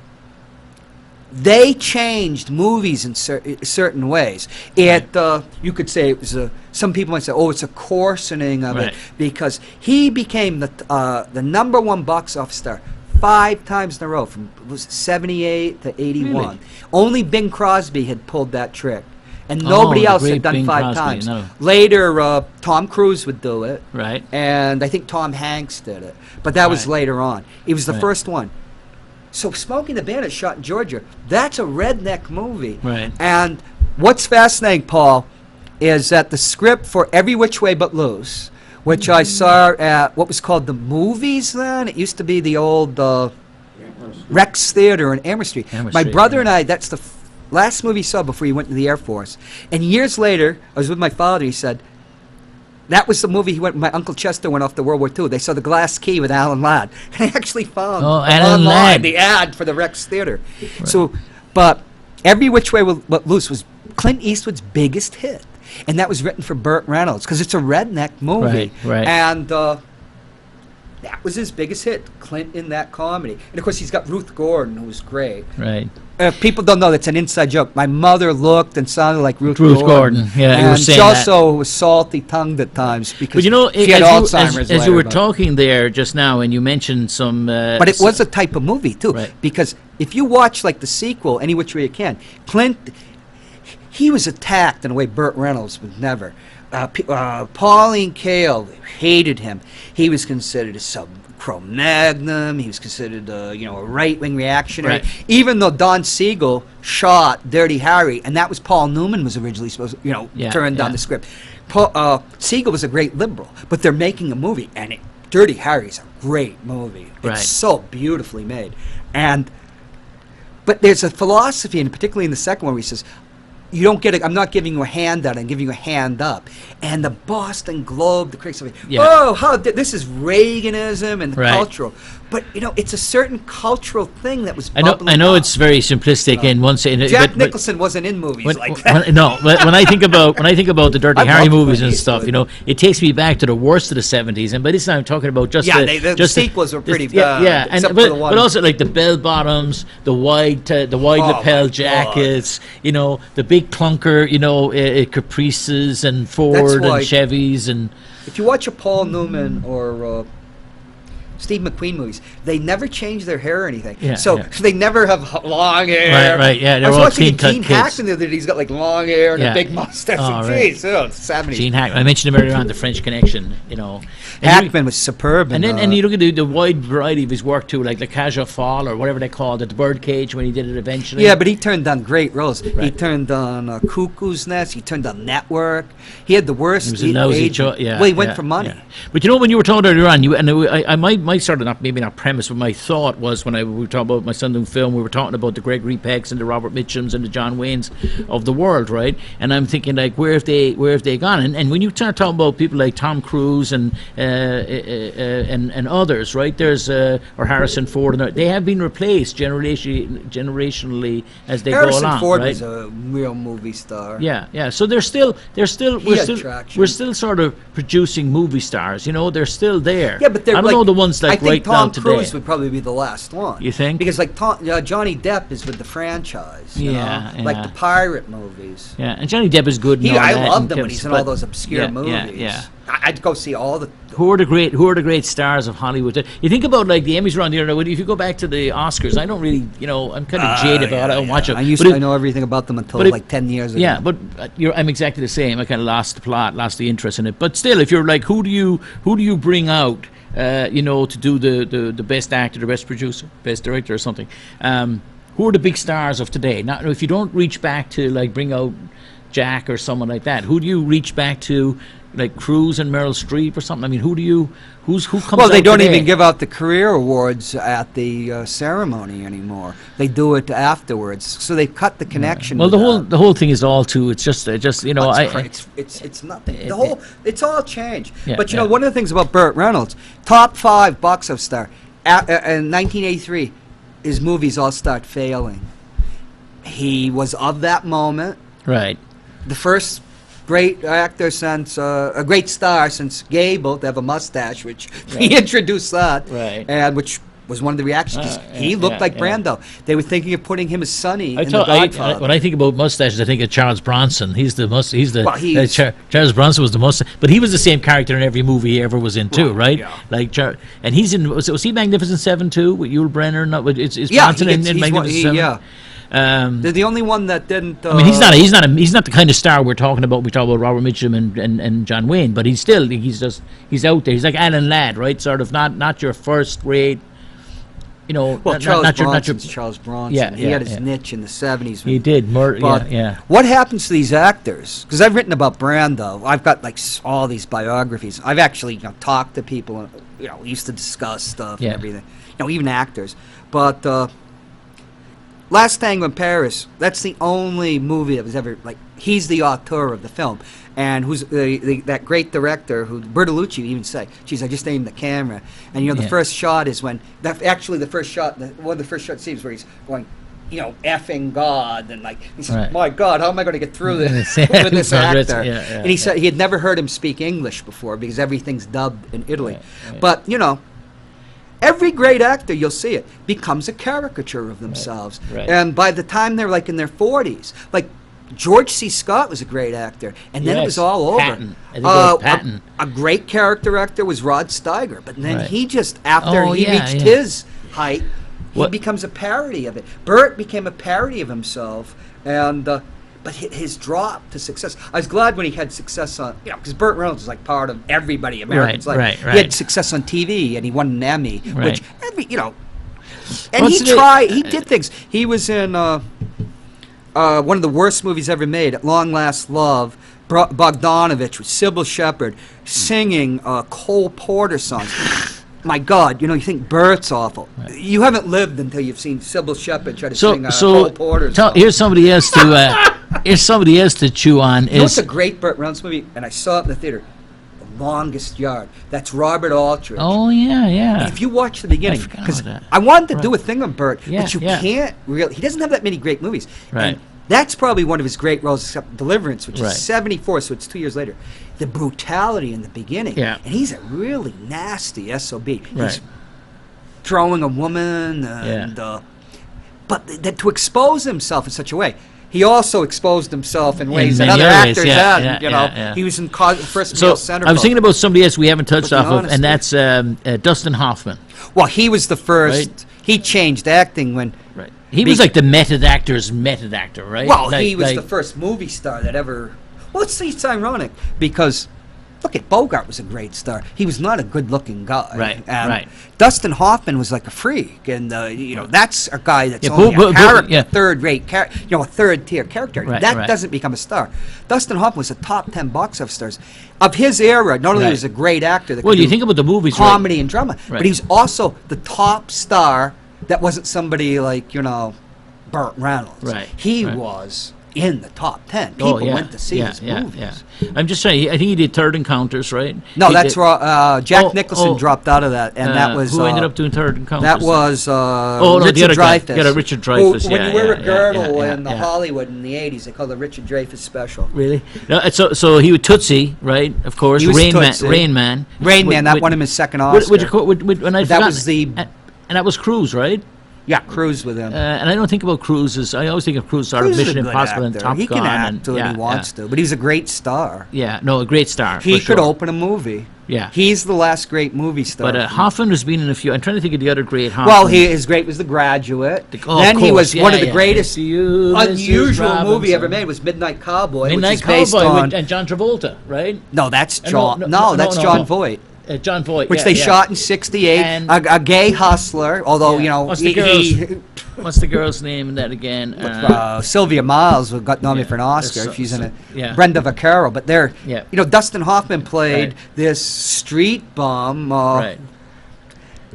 they changed movies in certain ways. You could say it was some people might say, oh, it's a coarsening of it, because he became the number one box office star 5 times in a row, from was it 78 to 81. Really? Only Bing Crosby had pulled that trick. And nobody else had done Bing 5 Crosby, times. no. Later, Tom Cruise would do it. Right. And I think Tom Hanks did it. But that was later on. It was the first one. So Smokey and the Bandit shot in Georgia. That's a redneck movie. Right. And what's fascinating, Paul, is that the script for Every Which Way But Loose, which I saw at what was called the Movies then. It used to be the old Rex Theater in Amherst Street. My brother and I, that's the last movie he saw before he went to the Air Force. And years later, I was with my father, he said, that was the movie he went. My Uncle Chester went off to World War II. They saw The Glass Key with Alan Ladd. And I actually found Alan Ladd. the ad for the Rex Theater. Right. So, but Every Which Way But Loose was Clint Eastwood's biggest hit. And that was written for Burt Reynolds, because it's a redneck movie. Right. And that was his biggest hit, Clint in that comedy. And of course, he's got Ruth Gordon, who's great. Right. People don't know that's an inside joke. My mother looked and sounded like Ruth Gordon. Yeah, you were and saying she also was salty-tongued at times because but you know, she had Alzheimer's. as you were talking there just now, and you mentioned some. But it was a type of movie too, right. Because if you watch like the sequel, Any Which Way You Can, Clint, he was attacked in a way Burt Reynolds would never. Pauline Kael hated him. He was considered a Cro-Magnon. He was considered, a right-wing reactionary. Right. Even though Don Siegel shot Dirty Harry, and that was Paul Newman was originally supposed to, turn down the script. Siegel was a great liberal, but they're making a movie, and Dirty Harry's a great movie. Right. It's so beautifully made, but there's a philosophy, and particularly in the second one, where he says, you don't get it. I'm not giving you a handout. I'm giving you a hand up. And the Boston Globe, the critics, this is Reaganism and cultural. But it's a certain cultural thing that was. I know it's very simplistic in one sense. Jack Nicholson wasn't in movies like that. When I think about the Dirty Harry movies and stuff, it takes me back to the worst of the '70s. And by this time, I'm talking about the sequels were pretty bad. But also like the bell bottoms, the wide lapel jackets, the big clunker, Caprices and Ford and Chevys and. If you watch a Paul Newman or Steve McQueen movies, they never change their hair or anything. So they never have long hair. Right, yeah. I was watching Gene Hackman the other day. He's got like long hair and a big mustache. Jeez, it's 70s. Gene Hackman. I mentioned him earlier on, The French Connection. Hackman was superb. And then you look at the wide variety of his work too, like the Cage aux Folles or whatever they called it, the Birdcage when he did it eventually. Yeah, but he turned down great roles. Right. He turned on Cuckoo's Nest. He turned on Network. He had the worst. He was a lousy well, he went for money. Yeah. But when you were talking earlier on, my sort of maybe not premise, but my thought was when we were talking about my son doing film, we were talking about the Gregory Pecks and the Robert Mitchums and the John Waynes of the world, right? And I'm thinking like, where have they gone? And when you start talking about people like Tom Cruise and others, right? There's or Harrison Ford, and they have been replaced generationally as they go along. Harrison Ford right? was a real movie star. Yeah. So we're still sort of producing movie stars. They're still there. Yeah, but they're I don't know the ones like right now today. Tom Cruise would probably be the last one. You think? Because like Johnny Depp is with the franchise. Like the pirate movies. Yeah, and Johnny Depp is good. I loved him when he's in all those obscure movies. Yeah. I'd go see all the. Who are the great stars of Hollywood? You think about like the Emmys around the other. If you go back to the Oscars, I don't really, I'm kind of jaded about it. I don't watch it. I know everything about them until like 10 years ago. Yeah, but I'm exactly the same. I kind of lost the plot, lost the interest in it. But still, if you're like, who do you bring out? To do the best actor, the best producer, best director, or something. Who are the big stars of today? Now, if you don't reach back to like bring out Jack or someone like that, who do you reach back to? Like Cruise and Meryl Streep or something. I mean, who comes? Well, they don't today? even give out the career awards at the ceremony anymore. They do it afterwards, so they cut the connection. Well, the whole thing is all too. It's just it's nothing. It's all changed. Yeah, but one of the things about Burt Reynolds, top 5 box office star in 1983, his movies all start failing. He was of that moment. Right. The first great actor since a great star since Gable to have a mustache, which he introduced that, right? And which was one of the reactions. 'Cause he looked like Brando. They were thinking of putting him as Sonny in The Godfather. When I think about mustaches, I think of Charles Bronson. He's the Well, Charles Bronson was the most, but he was the same character in every movie he ever was in too, right? Yeah. Like and he's in. Was he Magnificent Seven too with Yul Brynner? Not with it's Yeah, Bronson in Magnificent Seven. yeah. They're the only one that didn't. I mean, he's not the kind of star we're talking about. We talk about Robert Mitchum and John Wayne, but he's out there. He's like Alan Ladd, right? Sort of not your first rate. You know, Well, not your Charles Bronson. Yeah, he had his niche in the 70s. He did. But what happens to these actors? Because I've written about Brando. I've got like all these biographies. I've actually talked to people. We used to discuss stuff and everything. Even actors. But Last Tango in Paris. That's the only movie that was ever like. He's the auteur of the film. And who's that great director who Bertolucci would even say, "Geez, I just aimed the camera." And the first shot is when one of the first shot scenes where he's going, effing God, and like he says, "My God, how am I going to get through this with this actor?" And he said he had never heard him speak English before because everything's dubbed in Italy. But every great actor, you'll see it, becomes a caricature of themselves. Right. And by the time they're like in their 40s, like George C. Scott was a great actor, and then it was all over. Patton. I think it was Patton. A great character actor was Rod Steiger, but then he just, after Oh, he yeah, reached yeah. his height, he What- becomes a parody of it. Burt became a parody of himself, and but his drop to success. I was glad when he had success on, because Burt Reynolds is like part of everybody Americans. Right. He had success on TV, and he won an Emmy, Right. which and he did things. He was in one of the worst movies ever made, At Long Last Love, Bogdanovich with Sybil Shepherd singing Cole Porter songs. My God, you think Burt's awful. Right. You haven't lived until you've seen Sybil Shepherd try to sing Cole Porter songs. Here's somebody else to chew on. It's a great Burt Reynolds movie, and I saw it in the theater. The Longest Yard. That's Robert Aldrich. Oh yeah. And if you watch the beginning, because I wanted to do a thing on Burt, but you can't really. He doesn't have that many great movies. Right. And that's probably one of his great roles, except Deliverance, which Right. is 74, so it's 2 years later. The brutality in the beginning. Yeah. And he's a really nasty SOB. Right. He's throwing a woman, and but to expose himself in such a way. He also exposed himself in ways that many other areas, actors hadn't. yeah. He was in first So male centerfold. I was thinking about somebody else we haven't touched Looking off of, and that's Dustin Hoffman. Well, he was the first. Right. He changed acting when. Right. He was like the method actor, right? Well, Like- he was like- the first movie star that ever. Well, it's ironic because, look at Bogart was a great star. He was not a good-looking guy. Right, And right. Dustin Hoffman was like a freak, and that's a guy that's Yeah, only a character, yeah. third-rate character, a third-tier character. Right, that right. doesn't become a star. Dustin Hoffman was a top 10 box office stars of his era. Not only Right. was he a great actor, that Well, could you do think about the movies, comedy and drama, Right. but he was also the top star. That wasn't somebody like Burt Reynolds. Right, He right. was in the top 10. People yeah, went to see his movies. Yeah. I'm just saying. I think he did Third Encounters, right? No, He that's did- wrong. Jack Oh, Nicholson oh. dropped out of that, and that was who ended up doing Third Encounters. that was no, the Richard other guy. Dreyfuss. Yeah, Richard Dreyfuss, When yeah, you wear yeah, a girdle yeah, in the yeah. Hollywood in the 80s, they called it Richard Dreyfuss special. Really? No, so he was Tootsie, right? Of course, He was Rain Tootsie. Man. Rain Man, that won him his second Oscar. And I That was and that was Cruise, right? Yeah, Cruise with him. And I don't think about Cruise as I always think of Cruise sort of Cruise is a Mission good Impossible and actor. Top He Gun. can act and, when he wants to, but he's a great star. Yeah, no, a great star. He for could sure. open a movie. Yeah. He's the last great movie star. But Hoffman has been in a few. I'm trying to think of the other great Hoffman. Well, his great was The Graduate. Oh, then of he course, was one of the yeah. greatest You, Mrs. unusual movie ever Robinson. made was Midnight Cowboy, Midnight which is based Cowboy on. and John Travolta, right? No, that's no, John. no, No, no, that's no, John no. Voight. John Voight, Which yeah, they yeah. shot in '68. And- A gay hustler, although What's the What's the girl's name in that again? Sylvia Miles got nominated for an Oscar. There's She's in it. yeah. Brenda Vaccaro, but they're. Yeah. Dustin Hoffman played Right. this street bum. Right.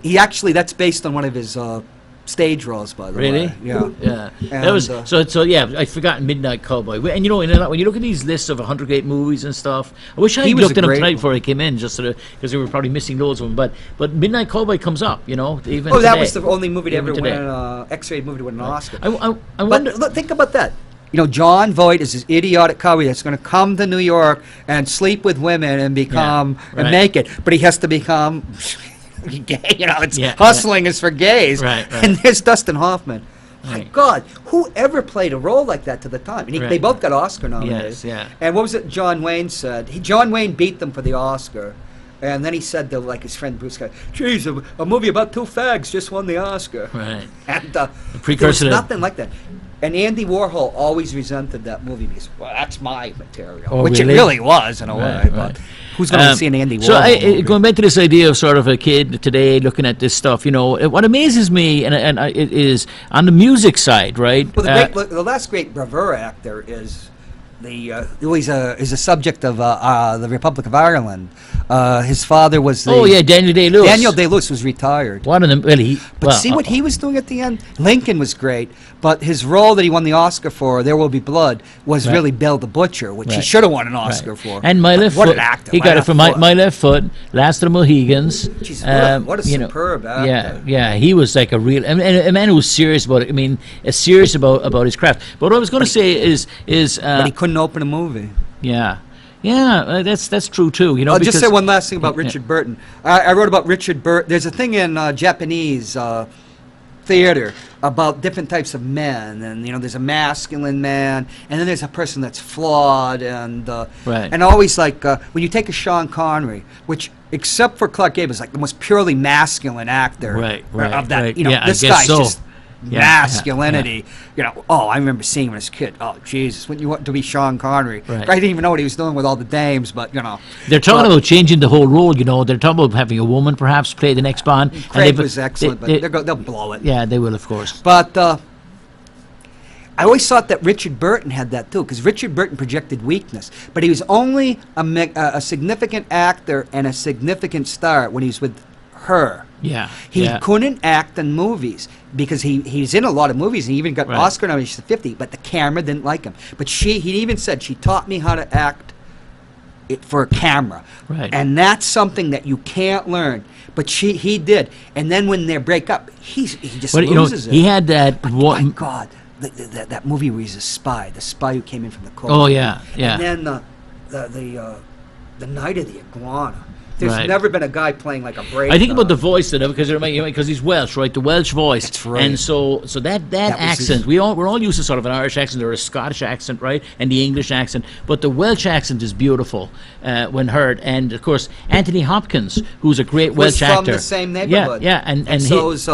He actually, that's based on one of his stage roles, by the Really? way. Yeah. Yeah. And, That was so. Yeah, I'd forgotten Midnight Cowboy. And when you look at these lists of 100 great movies and stuff, I wish I He had was looked a at them great tonight one. before I came in, just because we were probably missing loads of them. But Midnight Cowboy comes up, even. Oh, today. that was the only movie to Even ever win today. X-rated movie to win an Oscar. I But wonder. look, think about that. John Voight is this idiotic cowboy that's going to come to New York and sleep with women and become right. and make it, but he has to become gay. You know, it's Yeah, hustling is for gays. Right, right. And there's Dustin Hoffman. My Right. God, whoever played a role like that to the time? And Right. they both got Oscar nominated. Yes, yeah. And what was it John Wayne said? John Wayne beat them for the Oscar. And then he said to like his friend Bruce Guy, "Geez, a movie about two fags just won the Oscar." Right. And precursor there was to- nothing like that. And Andy Warhol always resented that movie because, well, that's my material, Oh, which really? it really was in a Right, way. right. But who's going to see an Andy Warhol So movie? going back to this idea of sort of a kid today looking at this stuff, you know, what amazes me it is on the music side, right? Well, the last great bravura actor is who is a subject of the Republic of Ireland. His father was the Daniel Day-Lewis. Daniel Day-Lewis was retired. One of them, But see what he was doing at the end? Lincoln was great, but his role that he won the Oscar for, There Will Be Blood, was Right. really Bill the Butcher, which he Right. should have won an Oscar for. And My But Left what Foot. an actor. He got it from My Left Foot, Last of the Mohegans. Jesus, what a you know, superb actor. Yeah, he was like a real, and a man who was serious about it. I mean, serious about his craft. But what I was going to say is But he couldn't open a movie. yeah, that's true too. You know, I'll just say because- one last thing about Yeah. Richard Burton. I wrote about Richard Burton. There's a thing in Japanese theater about different types of men, and you know, there's a masculine man, and then there's a person that's flawed, and Right. and always like when you take a Sean Connery, which except for Clark Gable is like the most purely masculine actor Right, of that. right. You know, Yeah, I this guess guy's so. just Yeah, masculinity. You know, I remember seeing him as a kid. Oh Jesus, when you want to be Sean Connery, Right. I didn't even know what he was doing with all the dames, but you know. They're talking But- about changing the whole role. You know, they're talking about having a woman perhaps play the next Bond. and Craig they've- was excellent, they- but they'll blow it. yeah, they will, of course. But I always thought that Richard Burton had that too, because Richard Burton projected weakness. But he was only a significant actor and a significant star when he was with her. Yeah, He yeah. couldn't act in movies because he's in a lot of movies and he even got Right. Oscar nominations at 50, but the camera didn't like him. But he even said, she taught me how to act for a camera. Right. And that's something that you can't learn. But he did. And then when they break up, he just But you know, loses it. he had that My one. God, that movie where he's a spy who came in from the cold. Oh yeah, yeah. And then the Night of the Iguana. There's Right. never been a guy playing like a brave. I think about dog. the voice of it because he's Welsh, right? The Welsh voice. That's right. And so that was accent, his- we're all used to sort of an Irish accent or a Scottish accent, right? And the English accent, but the Welsh accent is beautiful when heard. And of course, Anthony Hopkins, who's a great was Welsh from actor. the same neighborhood. Yeah, and so he, is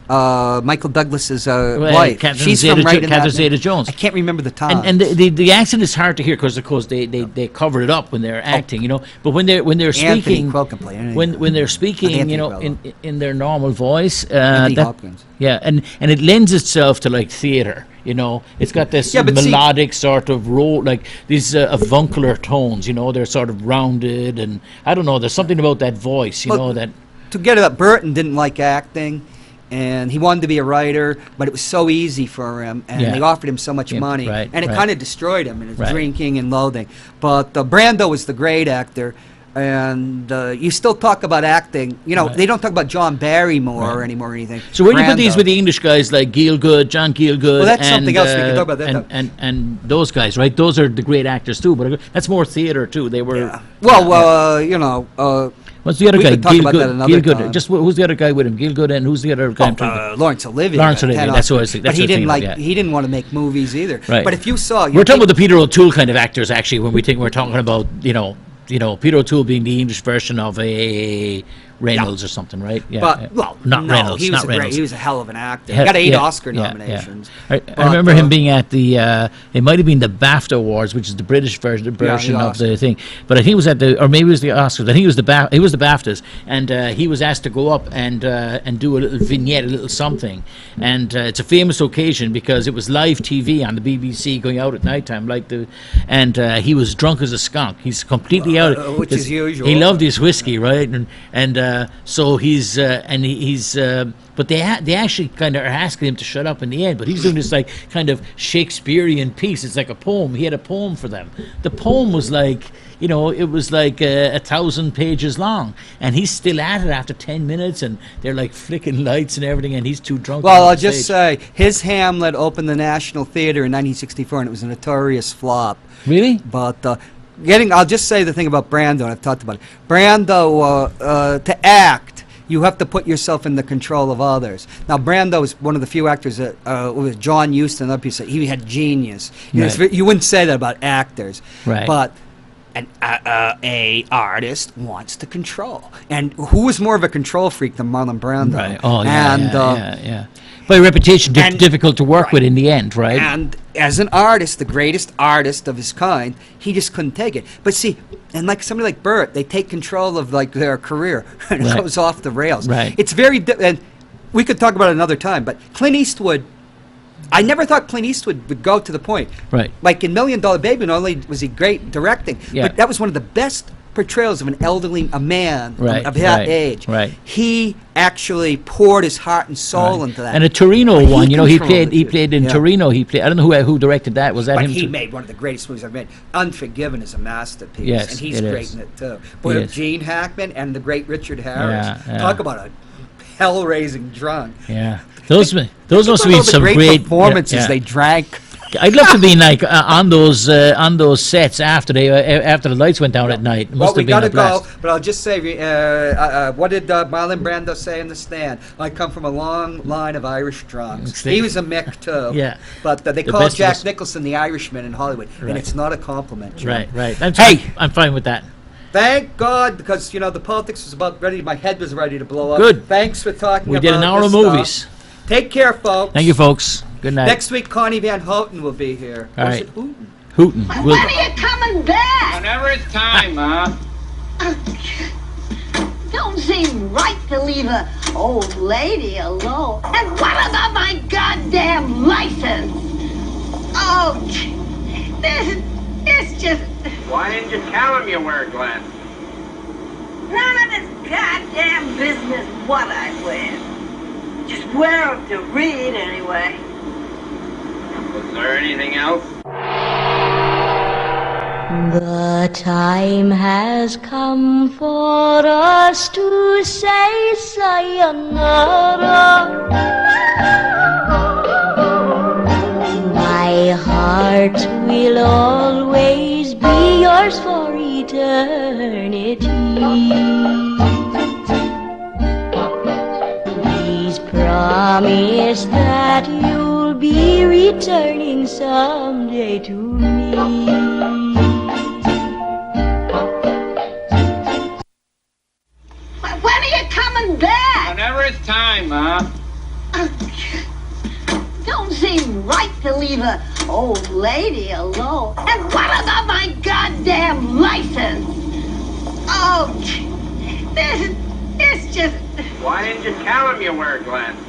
Michael Douglas's wife. Catherine She's from Zeta-Jo- right in that Catherine neighborhood. Zeta-Jones. I can't remember the time. and the accent is hard to hear because of course they cover it up when they're acting, you know. But when they're Anthony speaking, Quinn can play anything. when they're speaking, Anthony you know, Quinn. in their normal voice, Anthony Hopkins. yeah, and it lends itself to like theater. You know, it's got this Yeah, but see- melodic sort of roll, like these avuncular tones. You know, they're sort of rounded, and I don't know. There's something about that voice, you Well, know, that To get it up, Burton didn't like acting, and he wanted to be a writer, but it was so easy for him, and Yeah. they offered him so much Yeah, money, right, and it right. kind of destroyed him in his Right. drinking and loathing. But Brando was the great actor, and you still talk about acting. You know, Right. they don't talk about John Barrymore Right. anymore or anything. So where do you put these Brando. with the English guys like Gielgud, John Gielgud? Well, that's and, something else. We can talk about that, And those guys, right? Those are the great actors too. But that's more theater too. They were. Yeah. Well, you know. What's the other we guy? could talk about that another Gielgud. time. Just who's the other guy with him? Gielgud, and who's the other guy? I'm trying to- Lawrence Olivier. Lawrence got Olivier, 10 that's what I Oscars. was think- But that's he what I was didn't thinking like. about, yeah. He didn't want to make movies either. Right. But if you saw, We're talking about the Peter O'Toole kind of actors, actually, when we think we're talking about, you know, Peter O'Toole being the English version of a Reynolds or something, right? Yeah. But yeah. well, not no, Reynolds. he was not a Reynolds. he was a hell of an actor. Yeah, He got 8 yeah, Oscar yeah, yeah. nominations. I But, remember him being at the. It might have been the BAFTA Awards, which is the British version of the Oscars. thing. But I think it was at the, or maybe it was the Oscars. I think it was the BAFTAs, and he was asked to go up and do a little vignette, a little something. And it's a famous occasion because it was live TV on the BBC going out at nighttime, and he was drunk as a skunk. He's completely out, which is usual. He loved his whiskey, right? And so he's but they actually kind of are asking him to shut up in the end, but he's doing this like kind of Shakespearean piece. It's like a poem. He had a poem for them. The poem was like, it was like 1,000 pages long, and he's still at it after 10 minutes, and they're like flicking lights and everything, and he's too drunk. Well, on I'll just stage. say his Hamlet opened the National Theater in 1964, and it was a notorious flop. Really? But I'll just say the thing about Brando, and I've talked about it. Brando, to act, you have to put yourself in the control of others. Now, Brando is one of the few actors that was John Huston. Other people say he had genius. You know, Right. you wouldn't say that about actors, Right. but a artist wants to control. And who was more of a control freak than Marlon Brando? Right. Oh, yeah, and, yeah. By reputation, and- difficult to work right. with in the end, right? And as an artist, the greatest artist of his kind, he just couldn't take it. But see, and like somebody like Burt, they take control of like their career, and it Right. goes off the rails. Right. It's very, and we could talk about it another time. But Clint Eastwood, I never thought Clint Eastwood would go to the point. Right. Like in $1 Million Baby, not only was he great directing, Yeah. but that was one of the best portrayals of an elderly, a man Right, of that right, age. right. He actually poured his heart and soul into that. And a Torino But one, you know, he controlled played it. in Yeah. Torino. He played. I don't know who directed that. Was that But him? he too? made one of the greatest movies I've made. Unforgiven is a masterpiece, Yes, and he's it great is. in it too. He But is. Gene Hackman and the great Richard Harris, Yeah, yeah. talk about a hell-raising drunk. Yeah, those must Think have about been all the some great performances yeah, yeah. they drank. I'd love to be like on those sets after the lights went down at night. It Well, must we have been gotta a blast. go, but I'll just say, what did Marlon Brando say in The Stand? I come from a long line of Irish drunks. He was a Mick too. Yeah. But they The call best of Jack us. Nicholson the Irishman in Hollywood, Right. and it's not a compliment. Jim. Right. Hey! I'm fine with that. Thank God, because you know the politics was about ready. My head was ready to blow up. Good. Thanks for talking. We about did an hour this of stuff. movies. Take care, folks. Thank you, folks. Good night. Next week, Connie Van Houten will be here. All Or is right. it Hooten? Hooten. When We'll- are you coming back? Whenever it's time, Ma. Don't seem right to leave a old lady alone. And what about my goddamn license? Oh, this just Why didn't you tell him you wear glasses? none of this goddamn business what I wear. Just wear 'em to read anyway. Was there anything else? The time has come for us to say sayonara. My heart will always be yours for eternity. Please promise that you'll be returning someday to me. When are you coming back? Whenever it's time, Ma. Don't seem right to leave a old lady alone. And what about my goddamn license? Oh, this just Why didn't you tell him you wear glasses?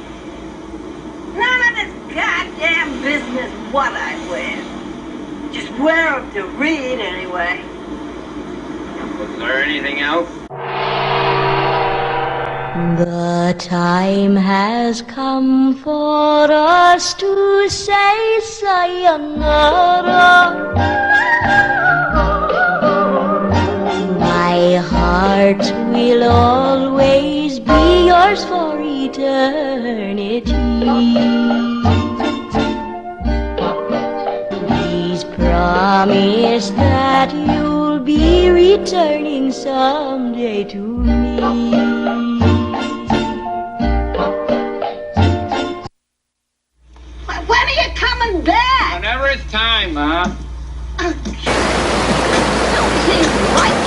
none of this goddamn business what I wear. Just wear 'em to read anyway. Was there anything else? The time has come for us to say sayonara. My heart will always be yours for eternity. Please promise that you'll be returning someday to me. When are you coming back? Whenever it's time, Ma. Don't seem right